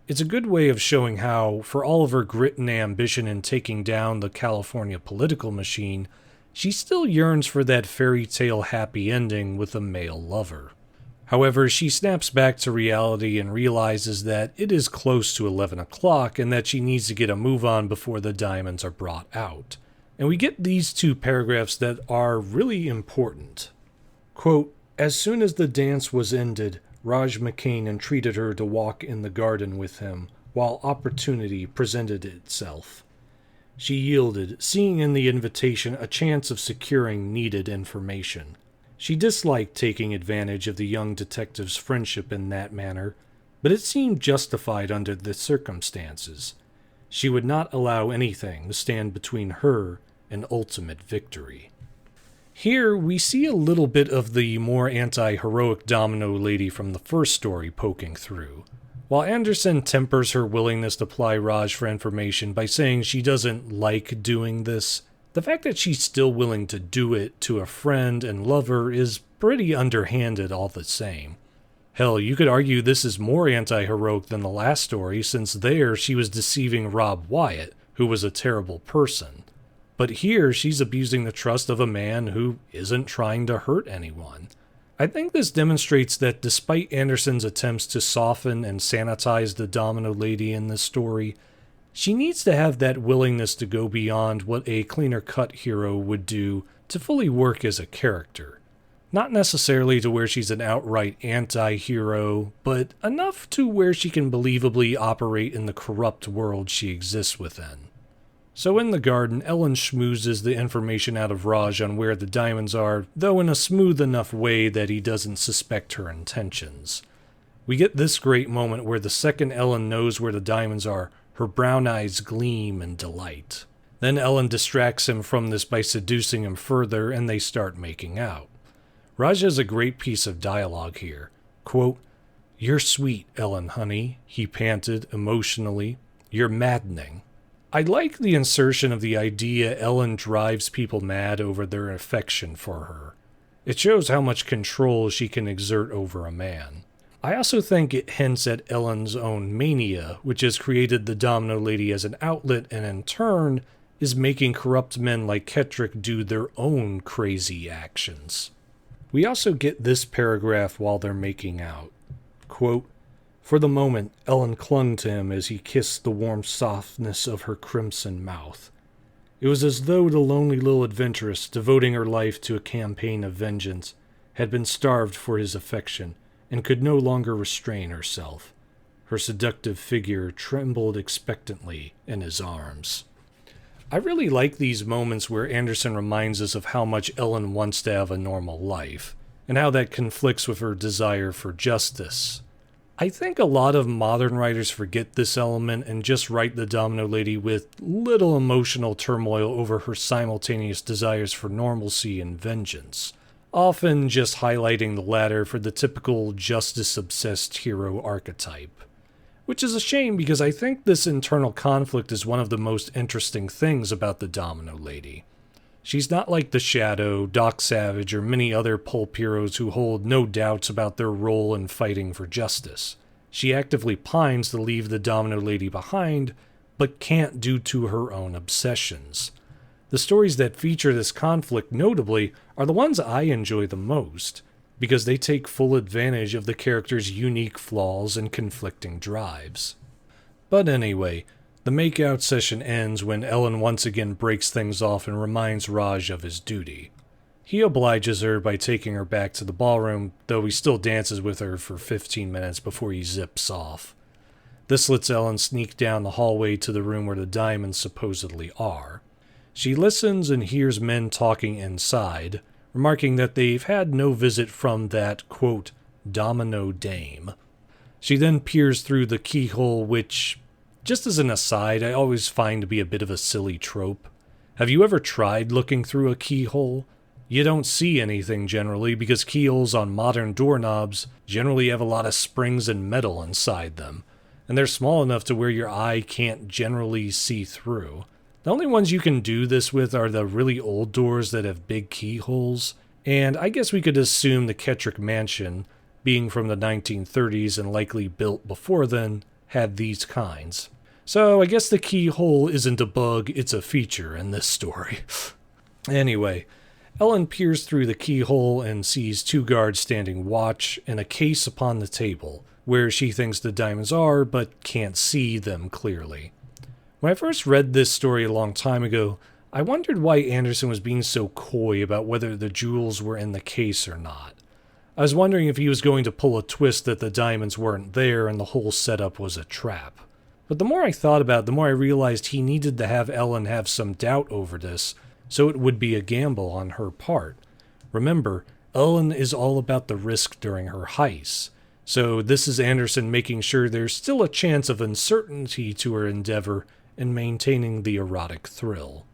S1: It's a good way of showing how, for all of her grit and ambition in taking down the California political machine, she still yearns for that fairy tale happy ending with a male lover. However, she snaps back to reality and realizes that it is close to 11 o'clock and that she needs to get a move on before the diamonds are brought out. And we get these two paragraphs that are really important. Quote, "As soon as the dance was ended, Raj McCain entreated her to walk in the garden with him, while opportunity presented itself. She yielded, seeing in the invitation a chance of securing needed information. She disliked taking advantage of the young detective's friendship in that manner, but it seemed justified under the circumstances. She would not allow anything to stand between her and ultimate victory." Here, we see a little bit of the more anti-heroic Domino Lady from the first story poking through. While Anderson tempers her willingness to ply Raj for information by saying she doesn't like doing this, the fact that she's still willing to do it to a friend and lover is pretty underhanded all the same. Hell, you could argue this is more anti-heroic than the last story, since there she was deceiving Rob Wyatt, who was a terrible person. But here, she's abusing the trust of a man who isn't trying to hurt anyone. I think this demonstrates that despite Anderson's attempts to soften and sanitize the Domino Lady in this story, she needs to have that willingness to go beyond what a cleaner-cut hero would do to fully work as a character. Not necessarily to where she's an outright anti-hero, but enough to where she can believably operate in the corrupt world she exists within. So in the garden, Ellen schmoozes the information out of Raj on where the diamonds are, though in a smooth enough way that he doesn't suspect her intentions. We get this great moment where the second Ellen knows where the diamonds are, her brown eyes gleam in delight. Then Ellen distracts him from this by seducing him further, and they start making out. Raj has a great piece of dialogue here. Quote, "You're sweet, Ellen, honey," he panted emotionally. "You're maddening." I like the insertion of the idea Ellen drives people mad over their affection for her. It shows how much control she can exert over a man. I also think it hints at Ellen's own mania, which has created the Domino Lady as an outlet and in turn is making corrupt men like Kettrick do their own crazy actions. We also get this paragraph while they're making out. Quote, "For the moment, Ellen clung to him as he kissed the warm softness of her crimson mouth. It was as though the lonely little adventuress, devoting her life to a campaign of vengeance, had been starved for his affection and could no longer restrain herself. Her seductive figure trembled expectantly in his arms." I really like these moments where Anderson reminds us of how much Ellen wants to have a normal life, and how that conflicts with her desire for justice. I think a lot of modern writers forget this element and just write the Domino Lady with little emotional turmoil over her simultaneous desires for normalcy and vengeance, often just highlighting the latter for the typical justice-obsessed hero archetype. Which is a shame because I think this internal conflict is one of the most interesting things about the Domino Lady. She's not like the Shadow, Doc Savage, or many other pulp heroes who hold no doubts about their role in fighting for justice. She actively pines to leave the Domino Lady behind, but can't due to her own obsessions. The stories that feature this conflict notably are the ones I enjoy the most, because they take full advantage of the character's unique flaws and conflicting drives. But anyway, the makeout session ends when Ellen once again breaks things off and reminds Raj of his duty. He obliges her by taking her back to the ballroom, though he still dances with her for 15 minutes before he zips off. This lets Ellen sneak down the hallway to the room where the diamonds supposedly are. She listens and hears men talking inside, remarking that they've had no visit from that, quote, domino dame. She then peers through the keyhole, which, just as an aside, I always find to be a bit of a silly trope. Have you ever tried looking through a keyhole? You don't see anything generally because keyholes on modern doorknobs generally have a lot of springs and metal inside them, and they're small enough to where your eye can't generally see through. The only ones you can do this with are the really old doors that have big keyholes, and I guess we could assume the Kettrick Mansion, being from the 1930s and likely built before then, had these kinds. So I guess the keyhole isn't a bug, it's a feature in this story. Anyway, Ellen peers through the keyhole and sees 2 guards standing watch and a case upon the table, where she thinks the diamonds are, but can't see them clearly. When I first read this story a long time ago, I wondered why Anderson was being so coy about whether the jewels were in the case or not. I was wondering if he was going to pull a twist that the diamonds weren't there and the whole setup was a trap. But the more I thought about it, the more I realized he needed to have Ellen have some doubt over this, so it would be a gamble on her part. Remember, Ellen is all about the risk during her heist, so this is Anderson making sure there's still a chance of uncertainty to her endeavor and maintaining the erotic thrill.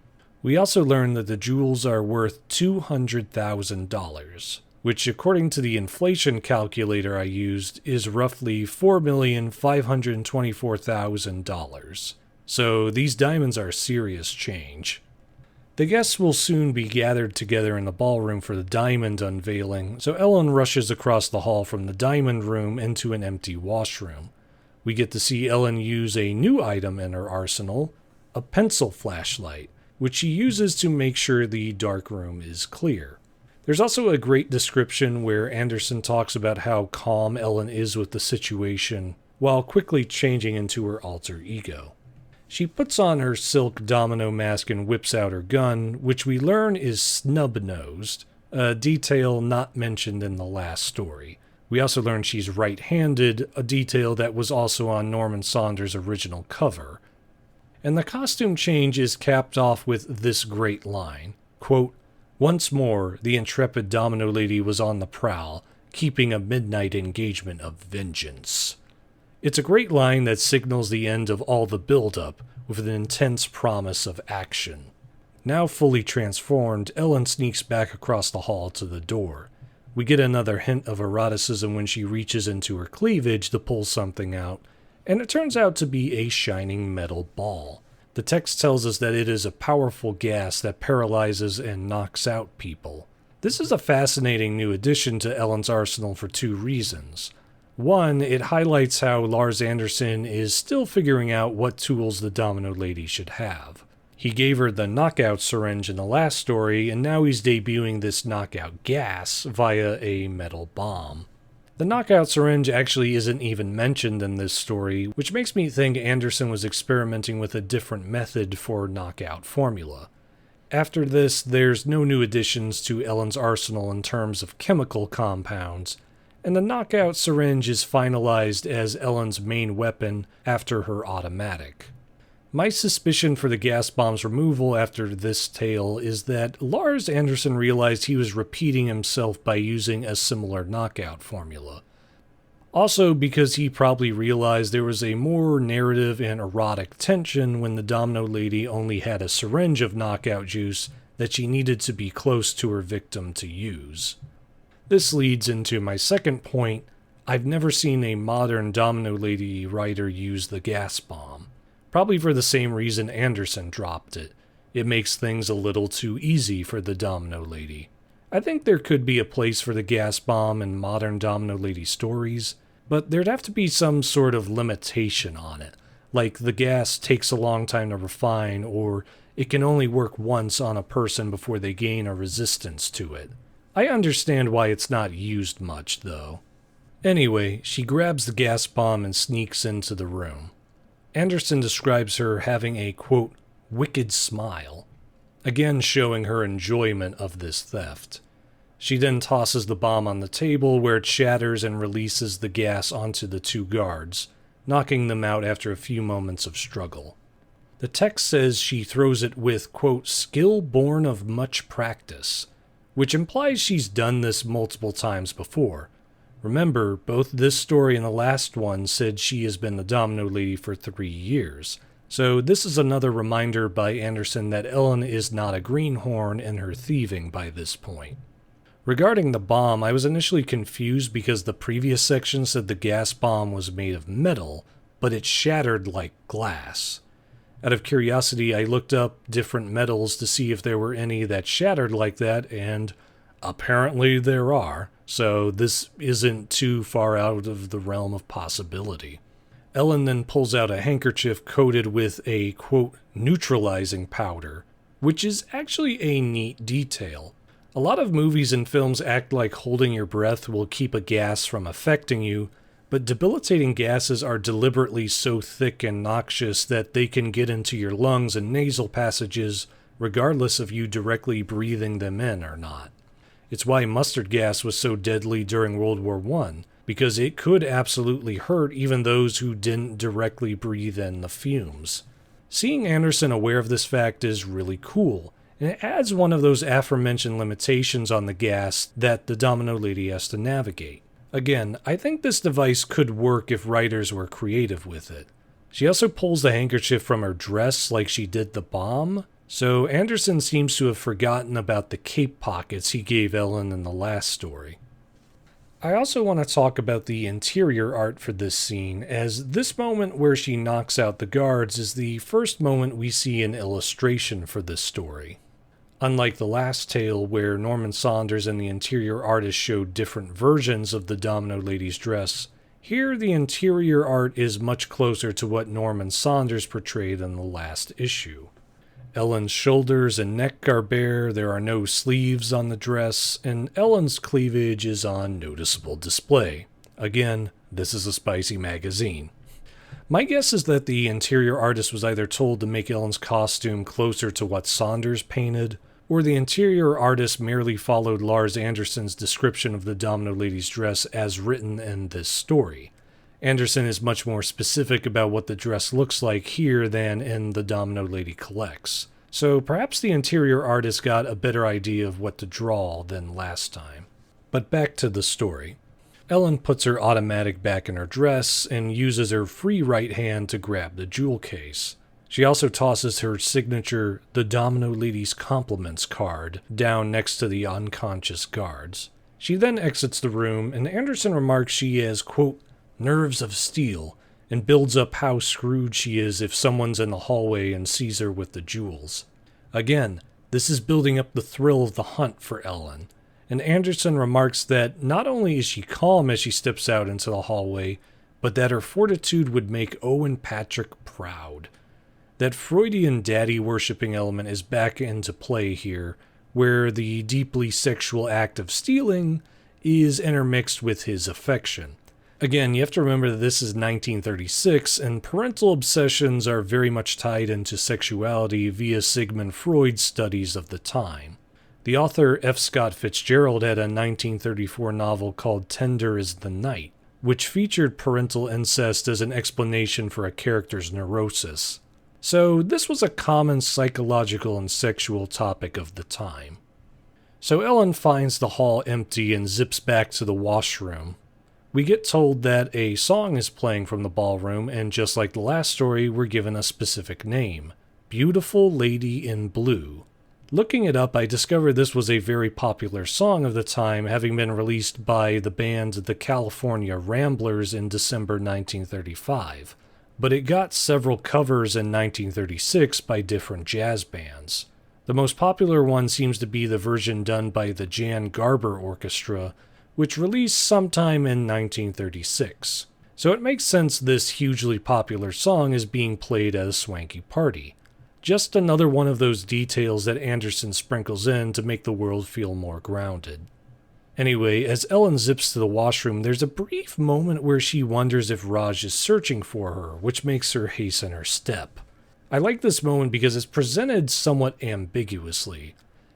S1: We also learn that the jewels are worth $200,000, which according to the inflation calculator I used is roughly $4,524,000. So these diamonds are serious change. The guests will soon be gathered together in the ballroom for the diamond unveiling, so Ellen rushes across the hall from the diamond room into an empty washroom. We get to see Ellen use a new item in her arsenal, a pencil flashlight, which she uses to make sure the dark room is clear. There's also a great description where Anderson talks about how calm Ellen is with the situation, while quickly changing into her alter ego. She puts on her silk domino mask and whips out her gun, which we learn is snub-nosed, a detail not mentioned in the last story. We also learn she's right-handed, a detail that was also on Norman Saunders' original cover. And the costume change is capped off with this great line, quote, "Once more, the intrepid Domino Lady was on the prowl, keeping a midnight engagement of vengeance." It's a great line that signals the end of all the build-up, with an intense promise of action. Now fully transformed, Ellen sneaks back across the hall to the door. We get another hint of eroticism when she reaches into her cleavage to pull something out, and it turns out to be a shining metal ball. The text tells us that it is a powerful gas that paralyzes and knocks out people. This is a fascinating new addition to Ellen's arsenal for 2 reasons. One, it highlights how Lars Anderson is still figuring out what tools the Domino Lady should have. He gave her the knockout syringe in the last story, and now he's debuting this knockout gas via a metal bomb. The knockout syringe actually isn't even mentioned in this story, which makes me think Anderson was experimenting with a different method for knockout formula. After this, there's no new additions to Ellen's arsenal in terms of chemical compounds, and the knockout syringe is finalized as Ellen's main weapon after her automatic. My suspicion for the gas bomb's removal after this tale is that Lars Anderson realized he was repeating himself by using a similar knockout formula. Also because he probably realized there was a more narrative and erotic tension when the Domino Lady only had a syringe of knockout juice that she needed to be close to her victim to use. This leads into my second point. I've never seen a modern Domino Lady writer use the gas bomb. Probably for the same reason Anderson dropped it. It makes things a little too easy for the Domino Lady. I think there could be a place for the gas bomb in modern Domino Lady stories, but there'd have to be some sort of limitation on it, like the gas takes a long time to refine, or it can only work once on a person before they gain a resistance to it. I understand why it's not used much, though. Anyway, she grabs the gas bomb and sneaks into the room. Anderson describes her having a, quote, wicked smile, again showing her enjoyment of this theft. She then tosses the bomb on the table where it shatters and releases the gas onto the 2 guards, knocking them out after a few moments of struggle. The text says she throws it with, quote, skill born of much practice, which implies she's done this multiple times before. Remember, both this story and the last one said she has been the Domino Lady for 3 years. So this is another reminder by Anderson that Ellen is not a greenhorn in her thieving by this point. Regarding the bomb, I was initially confused because the previous section said the gas bomb was made of metal, but it shattered like glass. Out of curiosity, I looked up different metals to see if there were any that shattered like that, and apparently there are, so this isn't too far out of the realm of possibility. Ellen then pulls out a handkerchief coated with a, quote, neutralizing powder, which is actually a neat detail. A lot of movies and films act like holding your breath will keep a gas from affecting you, but debilitating gases are deliberately so thick and noxious that they can get into your lungs and nasal passages regardless of you directly breathing them in or not. It's why mustard gas was so deadly during World War I, because it could absolutely hurt even those who didn't directly breathe in the fumes. Seeing Anderson aware of this fact is really cool, and it adds one of those aforementioned limitations on the gas that the Domino Lady has to navigate. Again, I think this device could work if writers were creative with it. She also pulls the handkerchief from her dress like she did the bomb, so Anderson seems to have forgotten about the cape pockets he gave Ellen in the last story. I also want to talk about the interior art for this scene, as this moment where she knocks out the guards is the first moment we see an illustration for this story. Unlike the last tale, where Norman Saunders and the interior artist showed different versions of the Domino Lady's dress, here the interior art is much closer to what Norman Saunders portrayed in the last issue. Ellen's shoulders and neck are bare, there are no sleeves on the dress, and Ellen's cleavage is on noticeable display. Again, this is a spicy magazine. My guess is that the interior artist was either told to make Ellen's costume closer to what Saunders painted, or the interior artist merely followed Lars Anderson's description of the Domino Lady's dress as written in this story. Anderson is much more specific about what the dress looks like here than in The Domino Lady Collects, so perhaps the interior artist got a better idea of what to draw than last time. But back to the story. Ellen puts her automatic back in her dress and uses her free right hand to grab the jewel case. She also tosses her signature The Domino Lady's Compliments card down next to the unconscious guards. She then exits the room, and Anderson remarks she has, quote, nerves of steel, and builds up how screwed she is if someone's in the hallway and sees her with the jewels. Again, this is building up the thrill of the hunt for Ellen, and Anderson remarks that not only is she calm as she steps out into the hallway, but that her fortitude would make Owen Patrick proud. That Freudian daddy-worshipping element is back into play here, where the deeply sexual act of stealing is intermixed with his affection. Again, you have to remember that this is 1936, and parental obsessions are very much tied into sexuality via Sigmund Freud's studies of the time. The author F. Scott Fitzgerald had a 1934 novel called Tender as the Night, which featured parental incest as an explanation for a character's neurosis. So this was a common psychological and sexual topic of the time. So Ellen finds the hall empty and zips back to the washroom. We get told that a song is playing from the ballroom, and just like the last story, we're given a specific name, Beautiful Lady in Blue. Looking it up, I discovered this was a very popular song of the time, having been released by the band the California Ramblers in December 1935. But it got several covers in 1936 by different jazz bands. The most popular one seems to be the version done by the Jan Garber Orchestra, which released sometime in 1936. So it makes sense this hugely popular song is being played at a swanky party. Just another one of those details that Anderson sprinkles in to make the world feel more grounded. Anyway, as Ellen zips to the washroom, there's a brief moment where she wonders if Raj is searching for her, which makes her hasten her step. I like this moment because it's presented somewhat ambiguously.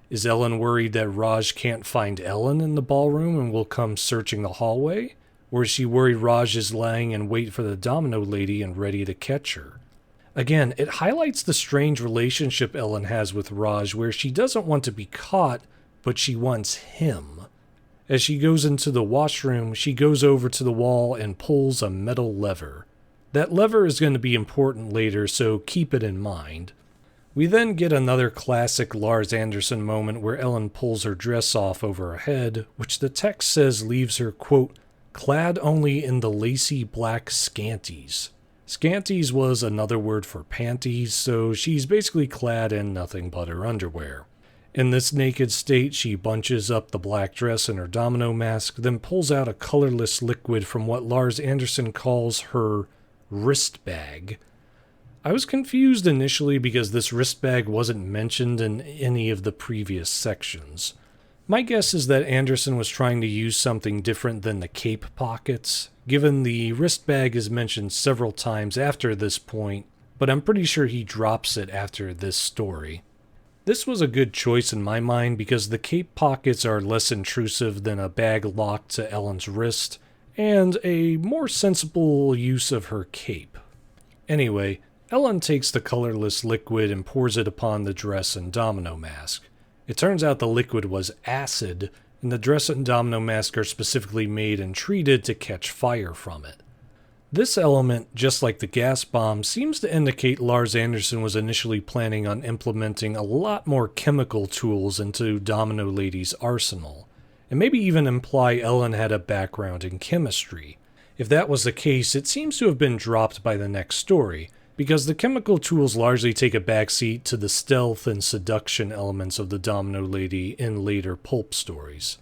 S1: Is Ellen worried that Raj can't find Ellen in the ballroom and will come searching the hallway? Or is she worried Raj is lying in wait for the Domino Lady and ready to catch her? Again, it highlights the strange relationship Ellen has with Raj, where she doesn't want to be caught, but she wants him. As she goes into the washroom, she goes over to the wall and pulls a metal lever. That lever is going to be important later, so keep it in mind. We then get another classic Lars Anderson moment where Ellen pulls her dress off over her head, which the text says leaves her, quote, clad only in the lacy black scanties. Scanties was another word for panties, so she's basically clad in nothing but her underwear. In this naked state, she bunches up the black dress in her domino mask, then pulls out a colorless liquid from what Lars Anderson calls her wrist bag. I was confused initially because this wrist bag wasn't mentioned in any of the previous sections. My guess is that Anderson was trying to use something different than the cape pockets, given the wrist bag is mentioned several times after this point, but I'm pretty sure he drops it after this story. This was a good choice in my mind because the cape pockets are less intrusive than a bag locked to Ellen's wrist, and a more sensible use of her cape. Anyway, Ellen takes the colorless liquid and pours it upon the dress and domino mask. It turns out the liquid was acid, and the dress and domino mask are specifically made and treated to catch fire from it. This element, just like the gas bomb, seems to indicate Lars Anderson was initially planning on implementing a lot more chemical tools into Domino Lady's arsenal, and maybe even imply Ellen had a background in chemistry. If that was the case, it seems to have been dropped by the next story, because the chemical tools largely take a backseat to the stealth and seduction elements of the Domino Lady in later pulp stories.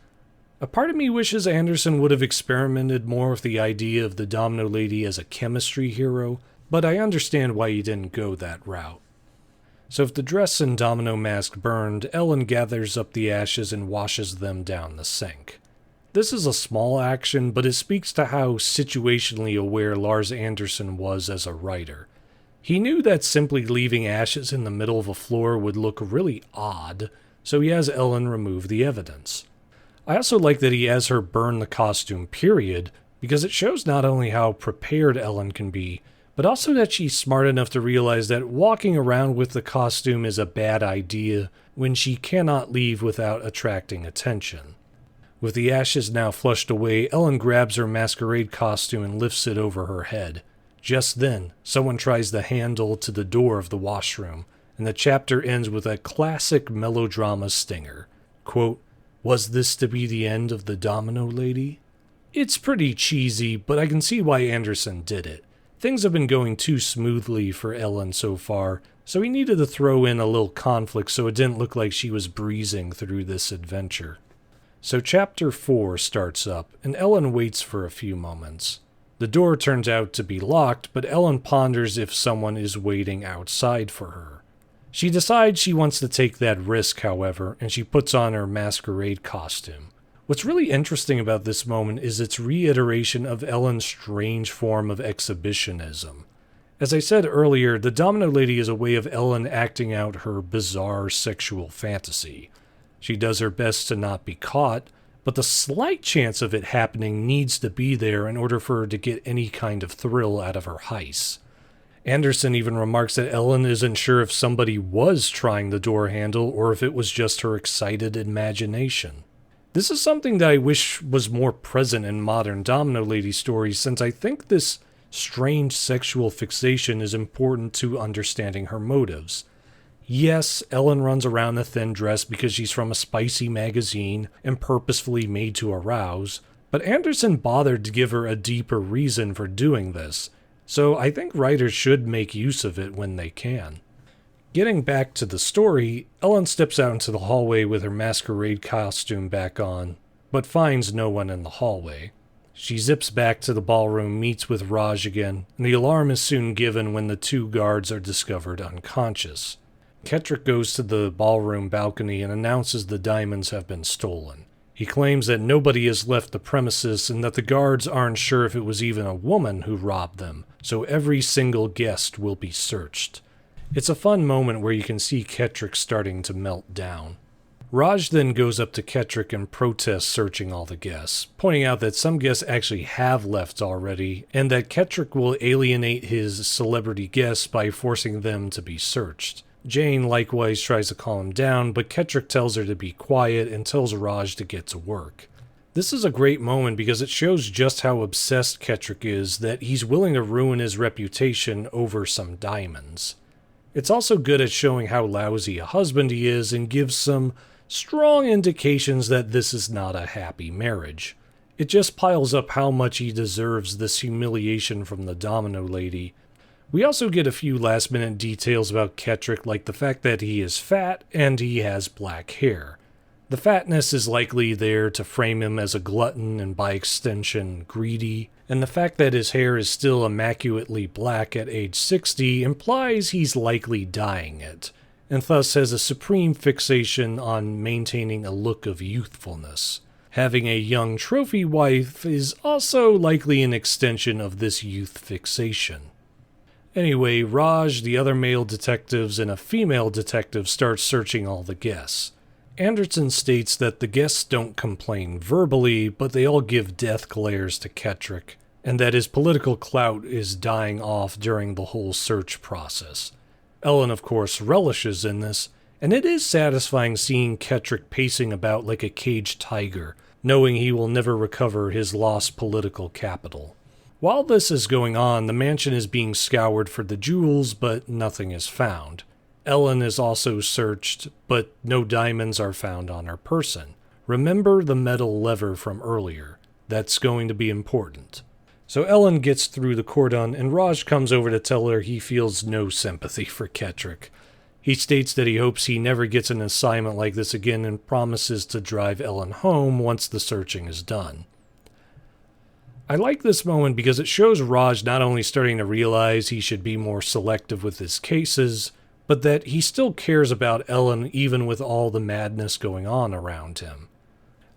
S1: A part of me wishes Anderson would have experimented more with the idea of the Domino Lady as a chemistry hero, but I understand why he didn't go that route. So if the dress and domino mask burned, Ellen gathers up the ashes and washes them down the sink. This is a small action, but it speaks to how situationally aware Lars Anderson was as a writer. He knew that simply leaving ashes in the middle of a floor would look really odd, so he has Ellen remove the evidence. I also like that he has her burn the costume, period, because it shows not only how prepared Ellen can be, but also that she's smart enough to realize that walking around with the costume is a bad idea when she cannot leave without attracting attention. With the ashes now flushed away, Ellen grabs her masquerade costume and lifts it over her head. Just then, someone tries the handle to the door of the washroom, and the chapter ends with a classic melodrama stinger. Quote, was this to be the end of the Domino Lady? It's pretty cheesy, but I can see why Anderson did it. Things have been going too smoothly for Ellen so far, so he needed to throw in a little conflict so it didn't look like she was breezing through this adventure. So chapter 4 starts up, and Ellen waits for a few moments. The door turns out to be locked, but Ellen ponders if someone is waiting outside for her. She decides she wants to take that risk, however, and she puts on her masquerade costume. What's really interesting about this moment is its reiteration of Ellen's strange form of exhibitionism. As I said earlier, the Domino Lady is a way of Ellen acting out her bizarre sexual fantasy. She does her best to not be caught, but the slight chance of it happening needs to be there in order for her to get any kind of thrill out of her heist. Anderson even remarks that Ellen isn't sure if somebody was trying the door handle or if it was just her excited imagination. This is something that I wish was more present in modern Domino Lady stories, since I think this strange sexual fixation is important to understanding her motives. Yes, Ellen runs around in a thin dress because she's from a spicy magazine and purposefully made to arouse, but Anderson bothered to give her a deeper reason for doing this, so I think writers should make use of it when they can. Getting back to the story, Ellen steps out into the hallway with her masquerade costume back on, but finds no one in the hallway. She zips back to the ballroom, meets with Raj again, and the alarm is soon given when the two guards are discovered unconscious. Kettrick goes to the ballroom balcony and announces the diamonds have been stolen. He claims that nobody has left the premises and that the guards aren't sure if it was even a woman who robbed them, so every single guest will be searched. It's a fun moment where you can see Kettrick starting to melt down. Raj then goes up to Kettrick and protests searching all the guests, pointing out that some guests actually have left already, and that Kettrick will alienate his celebrity guests by forcing them to be searched. Jane likewise tries to calm him down, but Kettrick tells her to be quiet and tells Raj to get to work. This is a great moment because it shows just how obsessed Kettrick is that he's willing to ruin his reputation over some diamonds. It's also good at showing how lousy a husband he is and gives some strong indications that this is not a happy marriage. It just piles up how much he deserves this humiliation from the Domino Lady. We also get a few last-minute details about Kettrick, like the fact that he is fat and he has black hair. The fatness is likely there to frame him as a glutton and by extension greedy, and the fact that his hair is still immaculately black at age 60 implies he's likely dyeing it, and thus has a supreme fixation on maintaining a look of youthfulness. Having a young trophy wife is also likely an extension of this youth fixation. Anyway, Raj, the other male detectives, and a female detective start searching all the guests. Anderson states that the guests don't complain verbally, but they all give death glares to Kettrick, and that his political clout is dying off during the whole search process. Ellen, of course, relishes in this, and it is satisfying seeing Kettrick pacing about like a caged tiger, knowing he will never recover his lost political capital. While this is going on, the mansion is being scoured for the jewels, but nothing is found. Ellen is also searched, but no diamonds are found on her person. Remember the metal lever from earlier. That's going to be important. So Ellen gets through the cordon, and Raj comes over to tell her he feels no sympathy for Kettrick. He states that he hopes he never gets an assignment like this again and promises to drive Ellen home once the searching is done. I like this moment because it shows Raj not only starting to realize he should be more selective with his cases, but that he still cares about Ellen even with all the madness going on around him.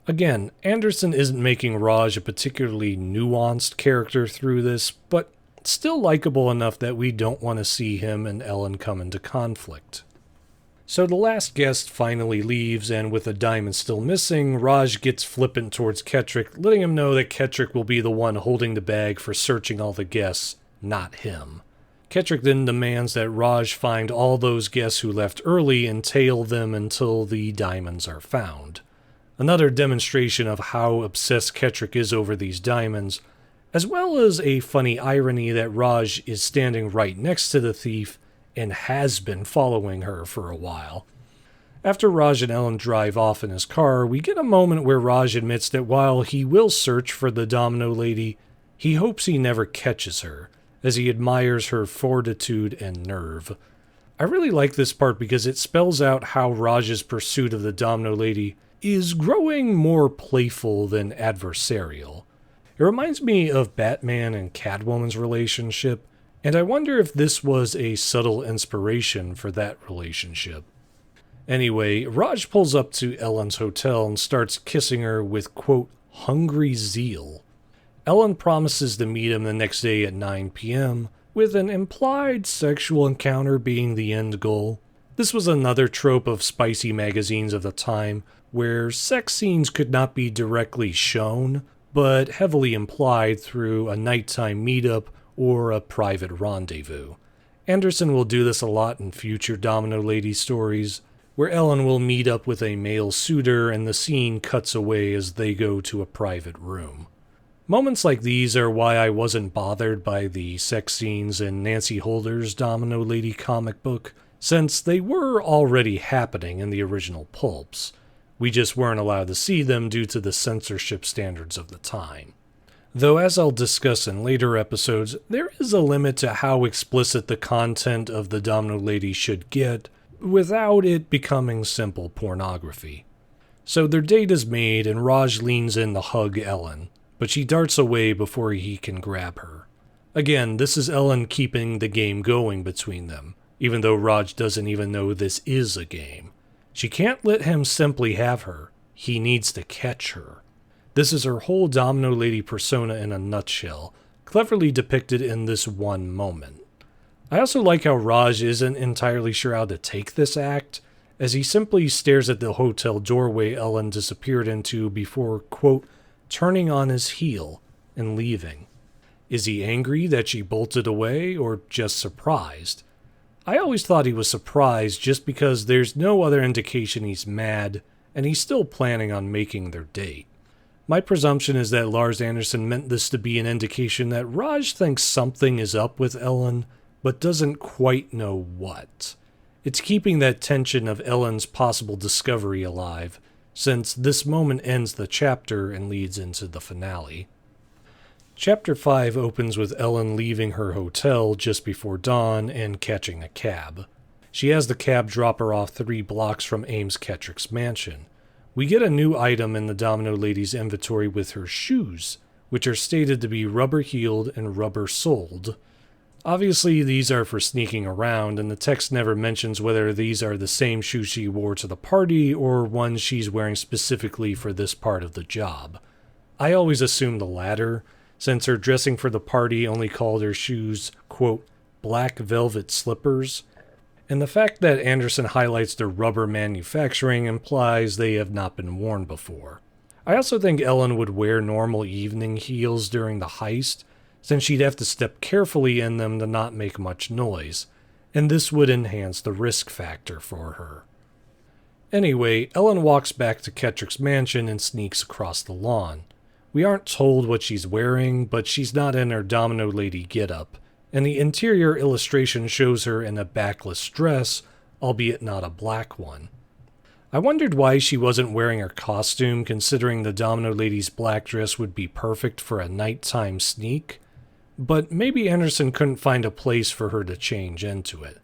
S1: Again, Anderson isn't making Raj a particularly nuanced character through this, but still likable enough that we don't want to see him and Ellen come into conflict. So the last guest finally leaves, and with a diamond still missing, Raj gets flippant towards Kettrick, letting him know that Kettrick will be the one holding the bag for searching all the guests, not him. Kettrick then demands that Raj find all those guests who left early and tail them until the diamonds are found. Another demonstration of how obsessed Kettrick is over these diamonds, as well as a funny irony that Raj is standing right next to the thief and has been following her for a while. After Raj and Ellen drive off in his car, we get a moment where Raj admits that while he will search for the Domino Lady, he hopes he never catches her, as he admires her fortitude and nerve. I really like this part because it spells out how Raj's pursuit of the Domino Lady is growing more playful than adversarial. It reminds me of Batman and Catwoman's relationship, and I wonder if this was a subtle inspiration for that relationship. Anyway, Raj pulls up to Ellen's hotel and starts kissing her with, quote, hungry zeal. Ellen promises to meet him the next day at 9 p.m., with an implied sexual encounter being the end goal. This was another trope of spicy magazines of the time, where sex scenes could not be directly shown, but heavily implied through a nighttime meetup or a private rendezvous. Anderson will do this a lot in future Domino Lady stories, where Ellen will meet up with a male suitor and the scene cuts away as they go to a private room. Moments like these are why I wasn't bothered by the sex scenes in Nancy Holder's Domino Lady comic book, since they were already happening in the original pulps. We just weren't allowed to see them due to the censorship standards of the time. Though, as I'll discuss in later episodes, there is a limit to how explicit the content of the Domino Lady should get, without it becoming simple pornography. So their date is made, and Raj leans in to hug Ellen, but she darts away before he can grab her. Again, this is Ellen keeping the game going between them, even though Raj doesn't even know this is a game. She can't let him simply have her. He needs to catch her. This is her whole Domino Lady persona in a nutshell, cleverly depicted in this one moment. I also like how Raj isn't entirely sure how to take this act, as he simply stares at the hotel doorway Ellen disappeared into before, quote, turning on his heel and leaving. Is he angry that she bolted away, or just surprised? I always thought he was surprised just because there's no other indication he's mad, and he's still planning on making their date. My presumption is that Lars Anderson meant this to be an indication that Raj thinks something is up with Ellen, but doesn't quite know what. It's keeping that tension of Ellen's possible discovery alive, since this moment ends the chapter and leads into the finale. Chapter 5 opens with Ellen leaving her hotel just before dawn and catching a cab. She has the cab drop her off 3 blocks from Ames Kettrick's mansion. We get a new item in the Domino Lady's inventory with her shoes, which are stated to be rubber-heeled and rubber-soled. Obviously, these are for sneaking around, and the text never mentions whether these are the same shoes she wore to the party or ones she's wearing specifically for this part of the job. I always assumed the latter, since her dressing for the party only called her shoes, quote, black velvet slippers, and the fact that Anderson highlights their rubber manufacturing implies they have not been worn before. I also think Ellen would wear normal evening heels during the heist, since she'd have to step carefully in them to not make much noise, and this would enhance the risk factor for her. Anyway, Ellen walks back to Kettrick's mansion and sneaks across the lawn. We aren't told what she's wearing, but she's not in her Domino Lady getup, and the interior illustration shows her in a backless dress, albeit not a black one. I wondered why she wasn't wearing her costume, considering the Domino Lady's black dress would be perfect for a nighttime sneak, but maybe Anderson couldn't find a place for her to change into it.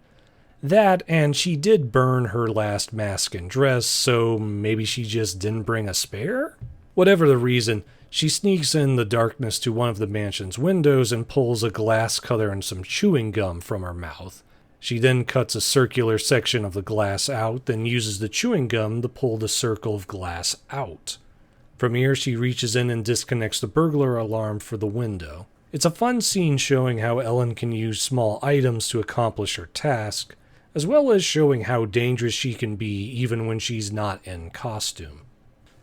S1: That, and she did burn her last mask and dress, so maybe she just didn't bring a spare? Whatever the reason, she sneaks in the darkness to one of the mansion's windows and pulls a glass cutter and some chewing gum from her mouth. She then cuts a circular section of the glass out, then uses the chewing gum to pull the circle of glass out. From here, she reaches in and disconnects the burglar alarm for the window. It's a fun scene showing how Ellen can use small items to accomplish her task, as well as showing how dangerous she can be even when she's not in costume.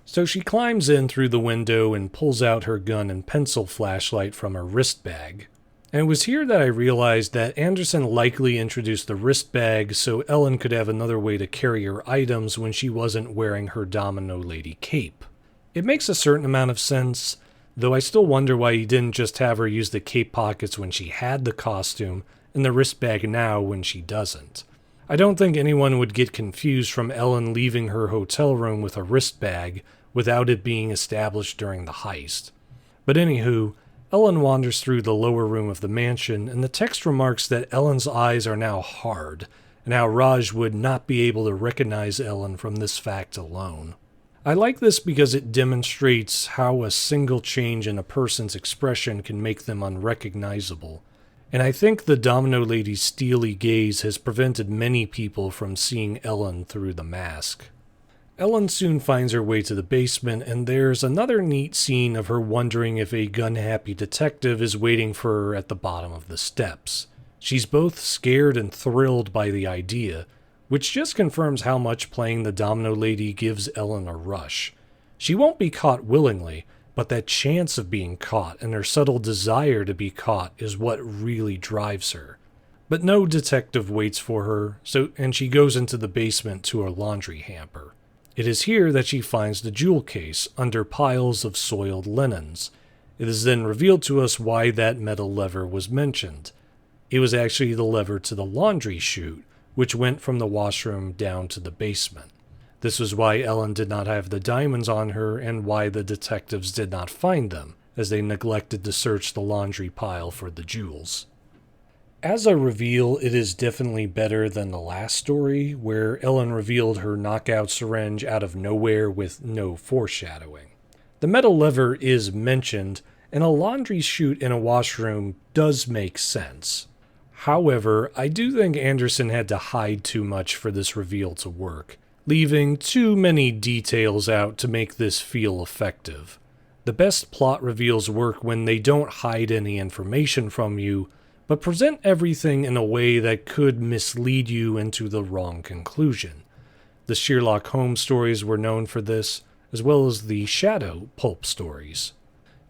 S1: So she climbs in through the window and pulls out her gun and pencil flashlight from her wrist bag. And it was here that I realized that Anderson likely introduced the wrist bag so Ellen could have another way to carry her items when she wasn't wearing her Domino Lady cape. It makes a certain amount of sense, though I still wonder why he didn't just have her use the cape pockets when she had the costume and the wrist bag now when she doesn't. I don't think anyone would get confused from Ellen leaving her hotel room with a wrist bag without it being established during the heist. But anywho, Ellen wanders through the lower room of the mansion, and the text remarks that Ellen's eyes are now hard, and how Raj would not be able to recognize Ellen from this fact alone. I like this because it demonstrates how a single change in a person's expression can make them unrecognizable, and I think the Domino Lady's steely gaze has prevented many people from seeing Ellen through the mask. Ellen soon finds her way to the basement, and there's another neat scene of her wondering if a gun-happy detective is waiting for her at the bottom of the steps. She's both scared and thrilled by the idea, which just confirms how much playing the Domino Lady gives Ellen a rush. She won't be caught willingly, but that chance of being caught and her subtle desire to be caught is what really drives her. But no detective waits for her, and she goes into the basement to her laundry hamper. It is here that she finds the jewel case under piles of soiled linens. It is then revealed to us why that metal lever was mentioned. It was actually the lever to the laundry chute, which went from the washroom down to the basement. This was why Ellen did not have the diamonds on her and why the detectives did not find them, as they neglected to search the laundry pile for the jewels. As a reveal, it is definitely better than the last story, where Ellen revealed her knockout syringe out of nowhere with no foreshadowing. The metal lever is mentioned, and a laundry chute in a washroom does make sense. However, I do think Anderson had to hide too much for this reveal to work, leaving too many details out to make this feel effective. The best plot reveals work when they don't hide any information from you, but present everything in a way that could mislead you into the wrong conclusion. The Sherlock Holmes stories were known for this, as well as the Shadow pulp stories.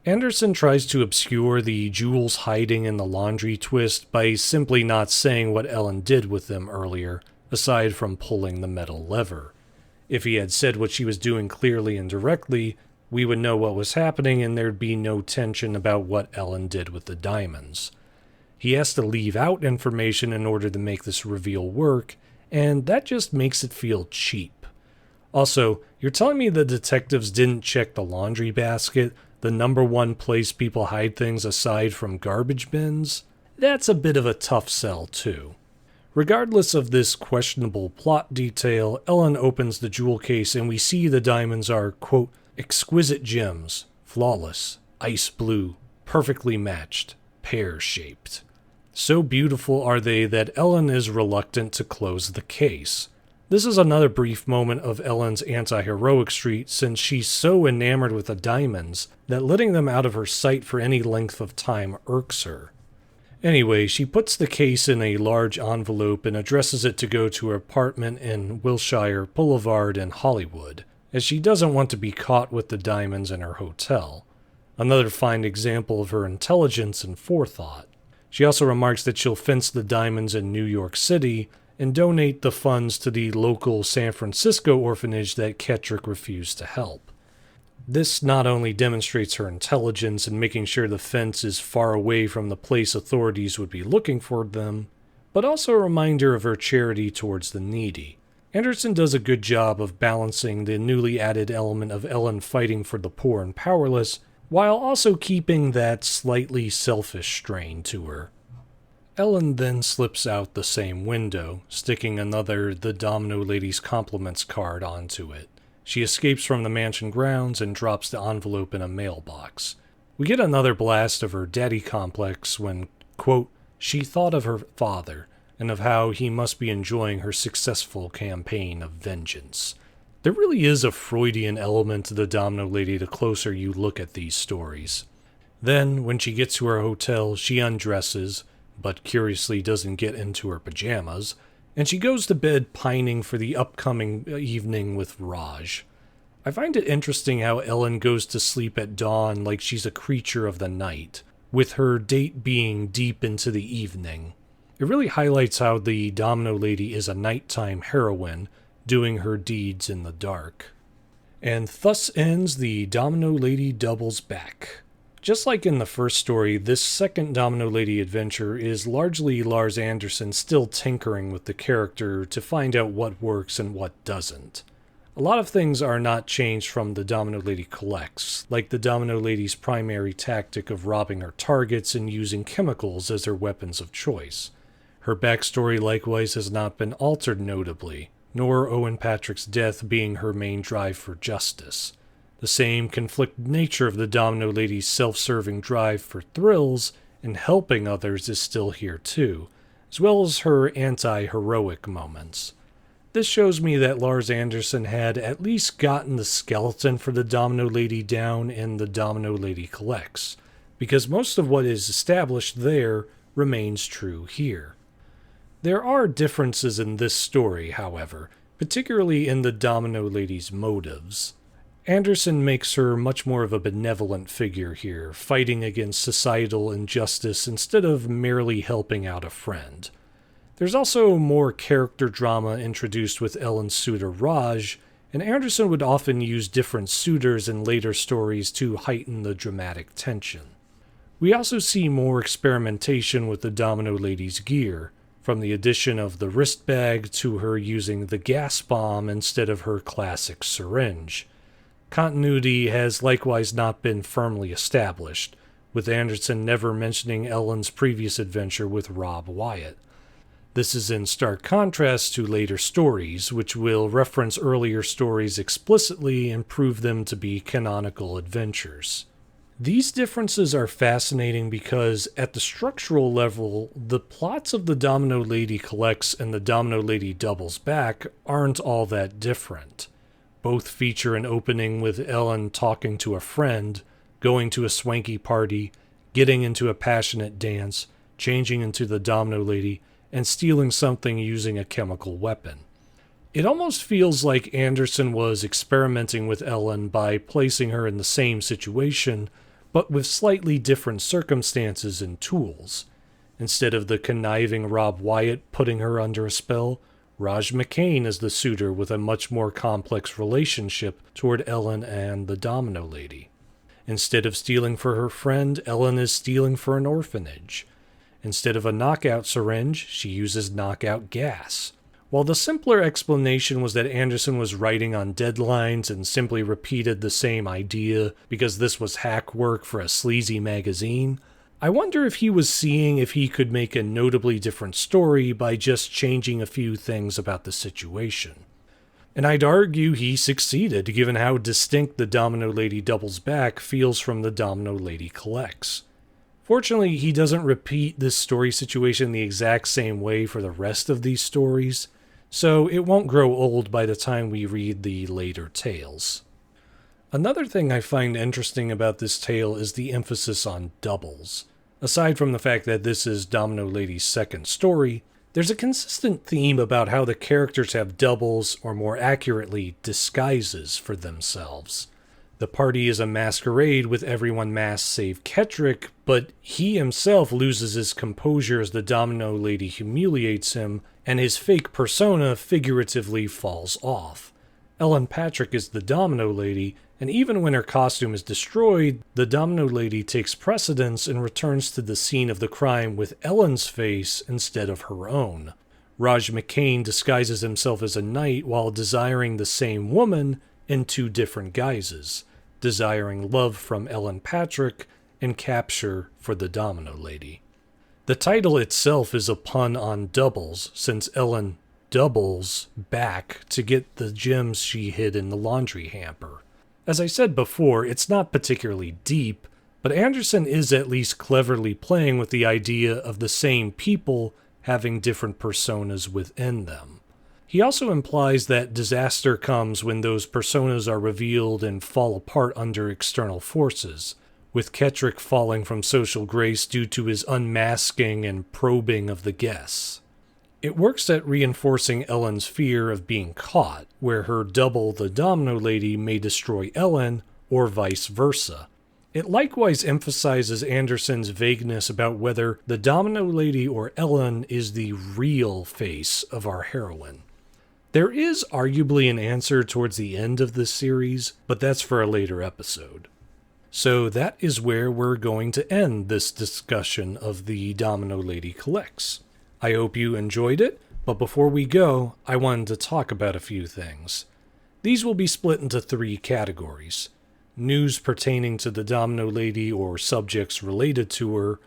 S1: Anderson tries to obscure the jewels hiding in the laundry twist by simply not saying what Ellen did with them earlier, aside from pulling the metal lever. If he had said what she was doing clearly and directly, We would know what was happening and there'd be no tension about what Ellen did with the diamonds. He has to leave out information in order to make this reveal work, and that just makes it feel cheap. Also, you're telling me the detectives didn't check the laundry basket, the number one place people hide things aside from garbage bins? That's a bit of a tough sell, too. Regardless of this questionable plot detail, Ellen opens the jewel case and we see the diamonds are, quote, exquisite gems, flawless, ice blue, perfectly matched, pear-shaped. So beautiful are they that Ellen is reluctant to close the case. This is another brief moment of Ellen's anti-heroic streak since she's so enamored with the diamonds that letting them out of her sight for any length of time irks her. Anyway, she puts the case in a large envelope and addresses it to go to her apartment in Wilshire Boulevard in Hollywood, as she doesn't want to be caught with the diamonds in her hotel. Another fine example of her intelligence and forethought. She also remarks that she'll fence the diamonds in New York City and donate the funds to the local San Francisco orphanage that Kettrick refused to help. This not only demonstrates her intelligence in making sure the fence is far away from the place authorities would be looking for them, but also a reminder of her charity towards the needy. Anderson does a good job of balancing the newly added element of Ellen fighting for the poor and powerless, while also keeping that slightly selfish strain to her. Ellen then slips out the same window, sticking another The Domino Lady's Compliments card onto it. She escapes from the mansion grounds and drops the envelope in a mailbox. We get another blast of her daddy complex when, quote, she thought of her father and of how he must be enjoying her successful campaign of vengeance. There really is a Freudian element to the Domino Lady the closer you look at these stories. Then, when she gets to her hotel, she undresses, but curiously doesn't get into her pajamas, and she goes to bed pining for the upcoming evening with Raj. I find it interesting how Ellen goes to sleep at dawn like she's a creature of the night, with her date being deep into the evening. It really highlights how the Domino Lady is a nighttime heroine, doing her deeds in the dark. And thus ends the Domino Lady Doubles Back. Just like in the first story, this second Domino Lady adventure is largely Lars Anderson still tinkering with the character to find out what works and what doesn't. A lot of things are not changed from the Domino Lady collects, like the Domino Lady's primary tactic of robbing her targets and using chemicals as her weapons of choice. Her backstory likewise has not been altered notably, nor Owen Patrick's death being her main drive for justice. The same conflicted nature of the Domino Lady's self-serving drive for thrills and helping others is still here too, as well as her anti-heroic moments. This shows me that Lars Anderson had at least gotten the skeleton for the Domino Lady down in the Domino Lady Collects, because most of what is established there remains true here. There are differences in this story, however, particularly in the Domino Lady's motives. Anderson makes her much more of a benevolent figure here, fighting against societal injustice instead of merely helping out a friend. There's also more character drama introduced with Ellen's suitor Raj, and Anderson would often use different suitors in later stories to heighten the dramatic tension. We also see more experimentation with the Domino Lady's gear, from the addition of the wrist bag to her using the gas bomb instead of her classic syringe. Continuity has likewise not been firmly established, with Anderson never mentioning Ellen's previous adventure with Rob Wyatt. This is in stark contrast to later stories, which will reference earlier stories explicitly and prove them to be canonical adventures. These differences are fascinating because, at the structural level, the plots of the Domino Lady Collects and the Domino Lady Doubles Back aren't all that different. Both feature an opening with Ellen talking to a friend, going to a swanky party, getting into a passionate dance, changing into the Domino Lady, and stealing something using a chemical weapon. It almost feels like Anderson was experimenting with Ellen by placing her in the same situation, but with slightly different circumstances and tools. Instead of the conniving Rob Wyatt putting her under a spell, Raj McCain is the suitor with a much more complex relationship toward Ellen and the Domino Lady. Instead of stealing for her friend, Ellen is stealing for an orphanage. Instead of a knockout syringe, she uses knockout gas. While the simpler explanation was that Anderson was writing on deadlines and simply repeated the same idea because this was hack work for a sleazy magazine, I wonder if he was seeing if he could make a notably different story by just changing a few things about the situation. And I'd argue he succeeded, given how distinct the Domino Lady Doubles Back feels from the Domino Lady Collects. Fortunately, he doesn't repeat this story situation the exact same way for the rest of these stories, so it won't grow old by the time we read the later tales. Another thing I find interesting about this tale is the emphasis on doubles. Aside from the fact that this is Domino Lady's second story, there's a consistent theme about how the characters have doubles, or more accurately, disguises for themselves. The party is a masquerade with everyone masked save Kettrick, but he himself loses his composure as the Domino Lady humiliates him, and his fake persona figuratively falls off. Ellen Patrick is the Domino Lady, and even when her costume is destroyed, the Domino Lady takes precedence and returns to the scene of the crime with Ellen's face instead of her own. Raj McCain disguises himself as a knight while desiring the same woman in two different guises, desiring love from Ellen Patrick and capture for the Domino Lady. The title itself is a pun on doubles, since Ellen doubles back to get the gems she hid in the laundry hamper. As I said before, it's not particularly deep, but Anderson is at least cleverly playing with the idea of the same people having different personas within them. He also implies that disaster comes when those personas are revealed and fall apart under external forces, with Kettrick falling from social grace due to his unmasking and probing of the guests. It works at reinforcing Ellen's fear of being caught, where her double, the Domino Lady, may destroy Ellen, or vice versa. It likewise emphasizes Anderson's vagueness about whether the Domino Lady or Ellen is the real face of our heroine. There is arguably an answer towards the end of this series, but that's for a later episode. So that is where we're going to end this discussion of the Domino Lady Collects. I hope you enjoyed it, but before we go, I wanted to talk about a few things. These will be split into 3 categories: news pertaining to the Domino Lady or subjects related to her,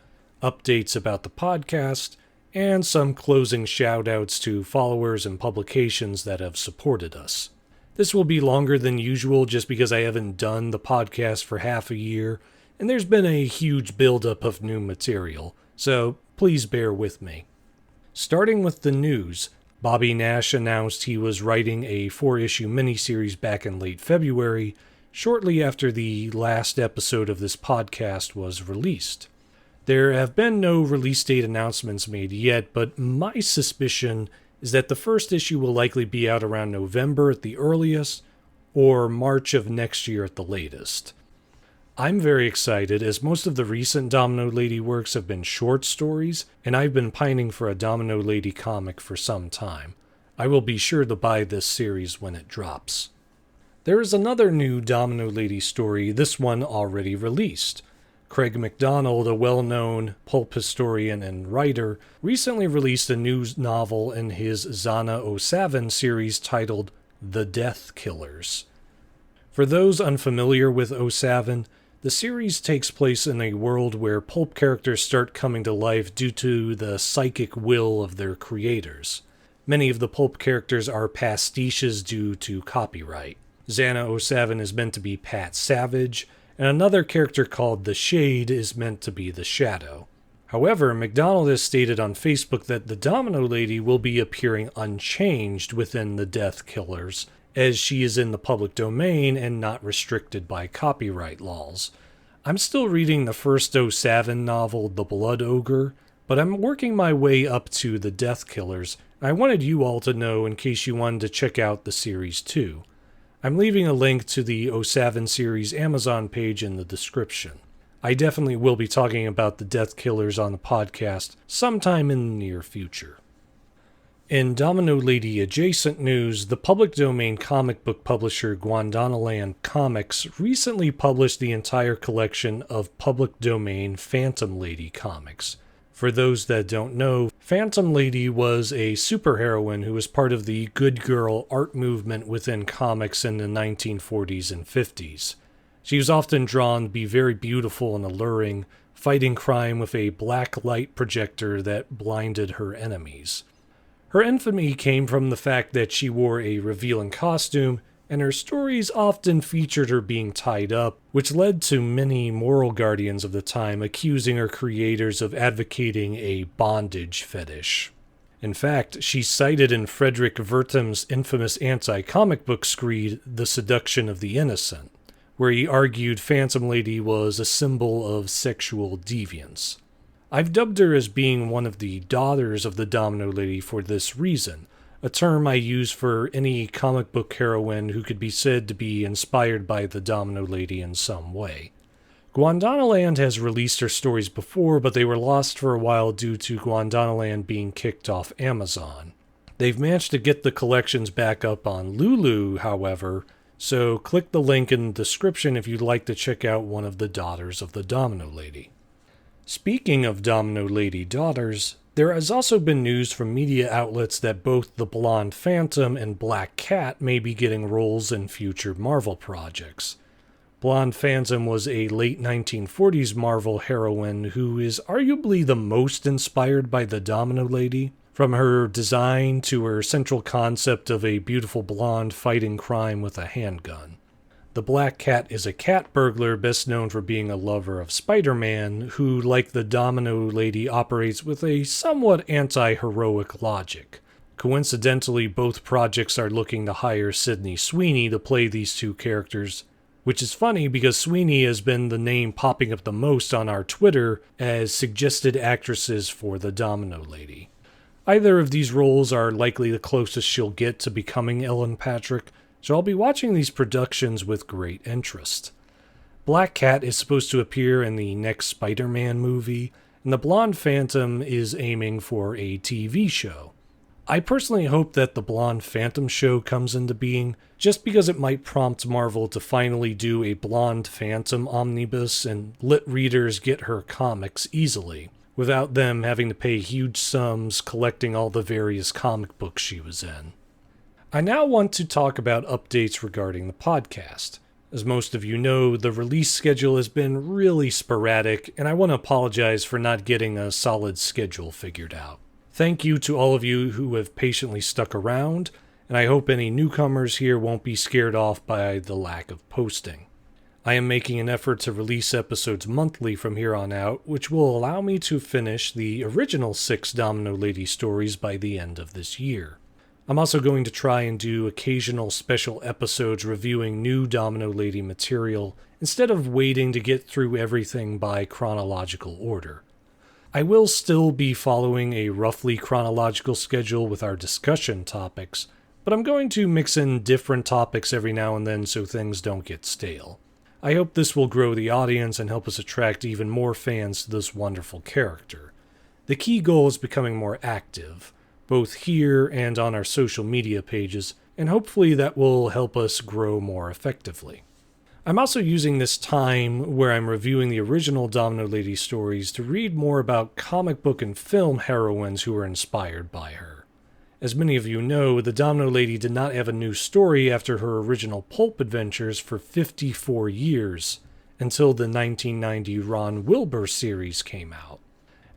S1: updates about the podcast, and some closing shout-outs to followers and publications that have supported us. This will be longer than usual just because I haven't done the podcast for half a year, and there's been a huge buildup of new material, so please bear with me. Starting with the news, Bobby Nash announced he was writing a 4-issue miniseries back in late February, shortly after the last episode of this podcast was released. There have been no release date announcements made yet, but my suspicion is that the first issue will likely be out around November at the earliest, or March of next year at the latest. I'm very excited, as most of the recent Domino Lady works have been short stories, and I've been pining for a Domino Lady comic for some time. I will be sure to buy this series when it drops. There is another new Domino Lady story, this one already released. Craig McDonald, a well-known pulp historian and writer, recently released a new novel in his Zana O'Savin series titled The Death Killers. For those unfamiliar with O'Savin, the series takes place in a world where pulp characters start coming to life due to the psychic will of their creators. Many of the pulp characters are pastiches due to copyright. Zana O'Savin is meant to be Pat Savage, and another character called The Shade is meant to be The Shadow. However, McDonald has stated on Facebook that the Domino Lady will be appearing unchanged within the Death Killers, as she is in the public domain and not restricted by copyright laws. I'm still reading the first O'Savin novel, The Blood Ogre, but I'm working my way up to the Death Killers. I wanted you all to know in case you wanted to check out the series too. I'm leaving a link to the O'Savin series Amazon page in the description. I definitely will be talking about the Death Killers on the podcast sometime in the near future. In Domino Lady adjacent news, the public domain comic book publisher Guandanaland Comics recently published the entire collection of public domain Phantom Lady comics. For those that don't know, Phantom Lady was a superheroine who was part of the good girl art movement within comics in the 1940s and 50s. She was often drawn to be very beautiful and alluring, fighting crime with a black light projector that blinded her enemies. Her infamy came from the fact that she wore a revealing costume, and her stories often featured her being tied up, which led to many moral guardians of the time accusing her creators of advocating a bondage fetish. In fact, she's cited in Frederick Wertham's infamous anti-comic book screed, The Seduction of the Innocent, where he argued Phantom Lady was a symbol of sexual deviance. I've dubbed her as being one of the daughters of the Domino Lady for this reason, a term I use for any comic book heroine who could be said to be inspired by the Domino Lady in some way. Guandanaland has released her stories before, but they were lost for a while due to Guandanaland being kicked off Amazon. They've managed to get the collections back up on Lulu, however, so click the link in the description if you'd like to check out one of the daughters of the Domino Lady. Speaking of Domino Lady daughters, there has also been news from media outlets that both the Blonde Phantom and Black Cat may be getting roles in future Marvel projects. Blonde Phantom was a late 1940s Marvel heroine who is arguably the most inspired by the Domino Lady, from her design to her central concept of a beautiful blonde fighting crime with a handgun. The Black Cat is a cat burglar best known for being a lover of Spider-Man, who, like the Domino Lady, operates with a somewhat anti-heroic logic. Coincidentally, both projects are looking to hire Sydney Sweeney to play these two characters, which is funny because Sweeney has been the name popping up the most on our Twitter as suggested actresses for the Domino Lady. Either of these roles are likely the closest she'll get to becoming Ellen Patrick, so I'll be watching these productions with great interest. Black Cat is supposed to appear in the next Spider-Man movie, and the Blonde Phantom is aiming for a TV show. I personally hope that the Blonde Phantom show comes into being, just because it might prompt Marvel to finally do a Blonde Phantom omnibus and let readers get her comics easily, without them having to pay huge sums collecting all the various comic books she was in. I now want to talk about updates regarding the podcast. As most of you know, the release schedule has been really sporadic, and I want to apologize for not getting a solid schedule figured out. Thank you to all of you who have patiently stuck around, and I hope any newcomers here won't be scared off by the lack of posting. I am making an effort to release episodes monthly from here on out, which will allow me to finish the original 6 Domino Lady stories by the end of this year. I'm also going to try and do occasional special episodes reviewing new Domino Lady material, instead of waiting to get through everything by chronological order. I will still be following a roughly chronological schedule with our discussion topics, but I'm going to mix in different topics every now and then so things don't get stale. I hope this will grow the audience and help us attract even more fans to this wonderful character. The key goal is becoming more active, both here and on our social media pages, and hopefully that will help us grow more effectively. I'm also using this time where I'm reviewing the original Domino Lady stories to read more about comic book and film heroines who were inspired by her. As many of you know, the Domino Lady did not have a new story after her original pulp adventures for 54 years, until the 1990 Ron Wilbur series came out.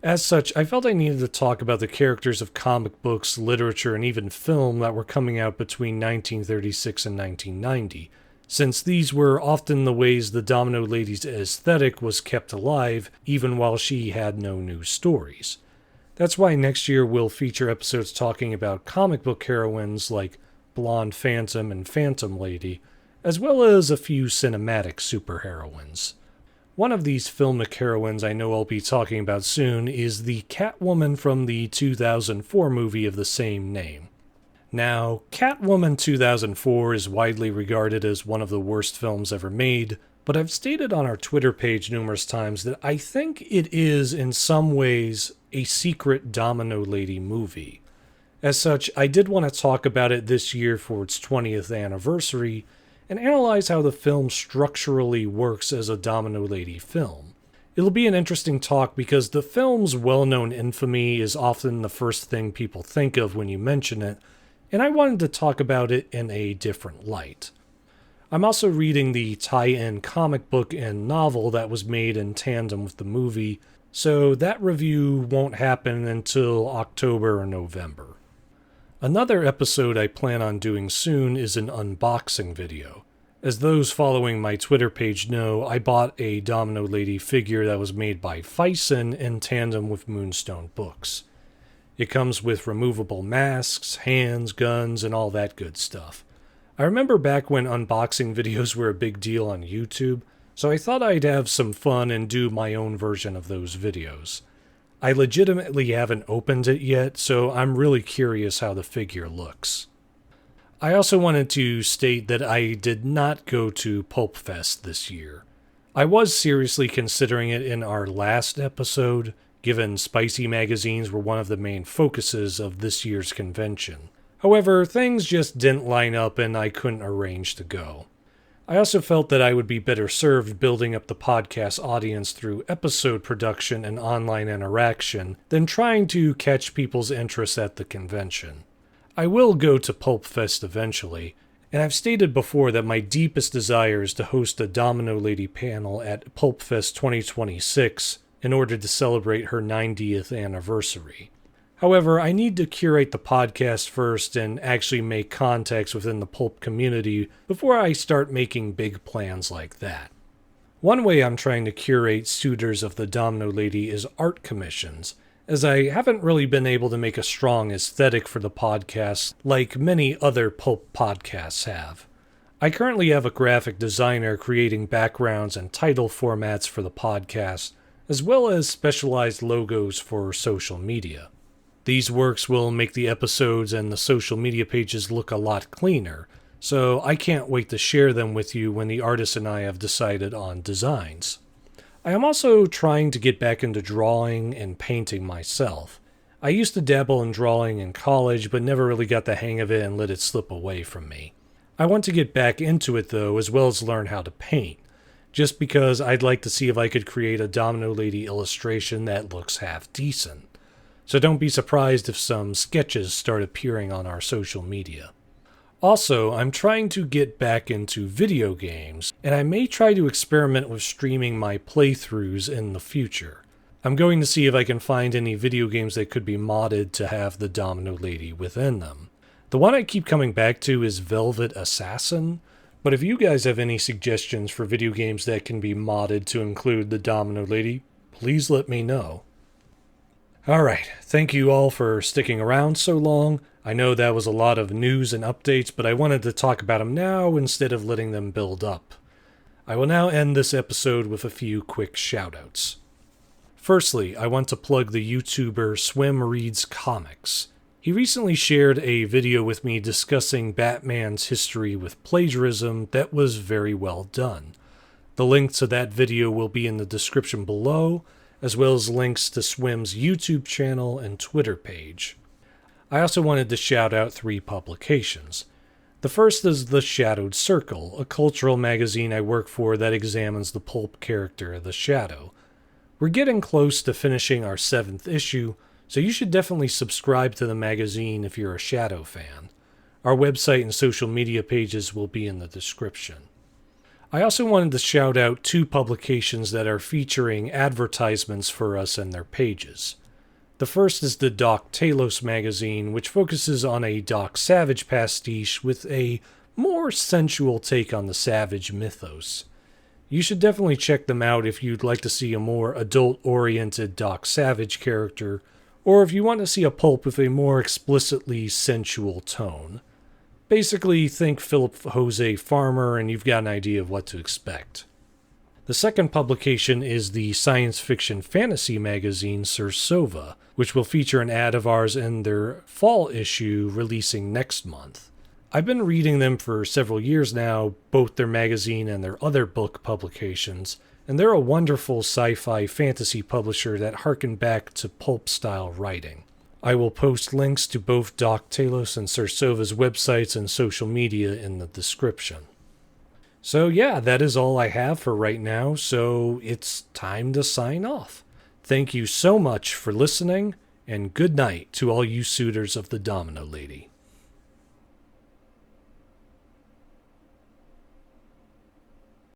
S1: As such, I felt I needed to talk about the characters of comic books, literature, and even film that were coming out between 1936 and 1990, since these were often the ways the Domino Lady's aesthetic was kept alive even while she had no new stories. That's why next year we'll feature episodes talking about comic book heroines like Blonde Phantom and Phantom Lady, as well as a few cinematic superheroines. One of these filmic heroines I know I'll be talking about soon is the Catwoman from the 2004 movie of the same name. Now, Catwoman 2004 is widely regarded as one of the worst films ever made, but I've stated on our Twitter page numerous times that I think it is in some ways a secret Domino Lady movie. As such, I did want to talk about it this year for its 20th anniversary and analyze how the film structurally works as a Domino Lady film. It'll be an interesting talk because the film's well-known infamy is often the first thing people think of when you mention it, and I wanted to talk about it in a different light. I'm also reading the tie-in comic book and novel that was made in tandem with the movie, so that review won't happen until October or November. Another episode I plan on doing soon is an unboxing video. As those following my Twitter page know, I bought a Domino Lady figure that was made by Fison in tandem with Moonstone Books. It comes with removable masks, hands, guns, and all that good stuff. I remember back when unboxing videos were a big deal on YouTube, so I thought I'd have some fun and do my own version of those videos. I legitimately haven't opened it yet, so I'm really curious how the figure looks. I also wanted to state that I did not go to Pulp Fest this year. I was seriously considering it in our last episode, given spicy magazines were one of the main focuses of this year's convention. However, things just didn't line up and I couldn't arrange to go. I also felt that I would be better served building up the podcast audience through episode production and online interaction than trying to catch people's interest at the convention. I will go to Pulp Fest eventually, and I've stated before that my deepest desire is to host a Domino Lady panel at Pulp Fest 2026 in order to celebrate her 90th anniversary. However, I need to curate the podcast first and actually make contacts within the pulp community before I start making big plans like that. One way I'm trying to curate Suitors of the Domino Lady is art commissions, as I haven't really been able to make a strong aesthetic for the podcast like many other pulp podcasts have. I currently have a graphic designer creating backgrounds and title formats for the podcast, as well as specialized logos for social media. These works will make the episodes and the social media pages look a lot cleaner, so I can't wait to share them with you when the artist and I have decided on designs. I am also trying to get back into drawing and painting myself. I used to dabble in drawing in college, but never really got the hang of it and let it slip away from me. I want to get back into it though, as well as learn how to paint, just because I'd like to see if I could create a Domino Lady illustration that looks half decent. So don't be surprised if some sketches start appearing on our social media. Also, I'm trying to get back into video games, and I may try to experiment with streaming my playthroughs in the future. I'm going to see if I can find any video games that could be modded to have the Domino Lady within them. The one I keep coming back to is Velvet Assassin, but if you guys have any suggestions for video games that can be modded to include the Domino Lady, please let me know. Alright, thank you all for sticking around so long. I know that was a lot of news and updates, but I wanted to talk about them now instead of letting them build up. I will now end this episode with a few quick shoutouts. Firstly, I want to plug the YouTuber Swim Reads Comics. He recently shared a video with me discussing Batman's history with plagiarism that was very well done. The link to that video will be in the description below, as well as links to Swim's YouTube channel and Twitter page. I also wanted to shout out 3 publications. The first is The Shadowed Circle, a cultural magazine I work for that examines the pulp character The Shadow. We're getting close to finishing our 7th issue, so you should definitely subscribe to the magazine if you're a Shadow fan. Our website and social media pages will be in the description. I also wanted to shout out 2 publications that are featuring advertisements for us and their pages. The first is the Doc Talos magazine, which focuses on a Doc Savage pastiche with a more sensual take on the Savage mythos. You should definitely check them out if you'd like to see a more adult-oriented Doc Savage character, or if you want to see a pulp with a more explicitly sensual tone. Basically, think Philip Jose Farmer and you've got an idea of what to expect. The second publication is the science fiction fantasy magazine Sursova, which will feature an ad of ours in their fall issue releasing next month. I've been reading them for several years now, both their magazine and their other book publications, and they're a wonderful sci-fi fantasy publisher that harken back to pulp-style writing. I will post links to both Doc Talos and Cersova's websites and social media in the description. So yeah, that is all I have for right now, so it's time to sign off. Thank you so much for listening, and good night to all you suitors of the Domino Lady.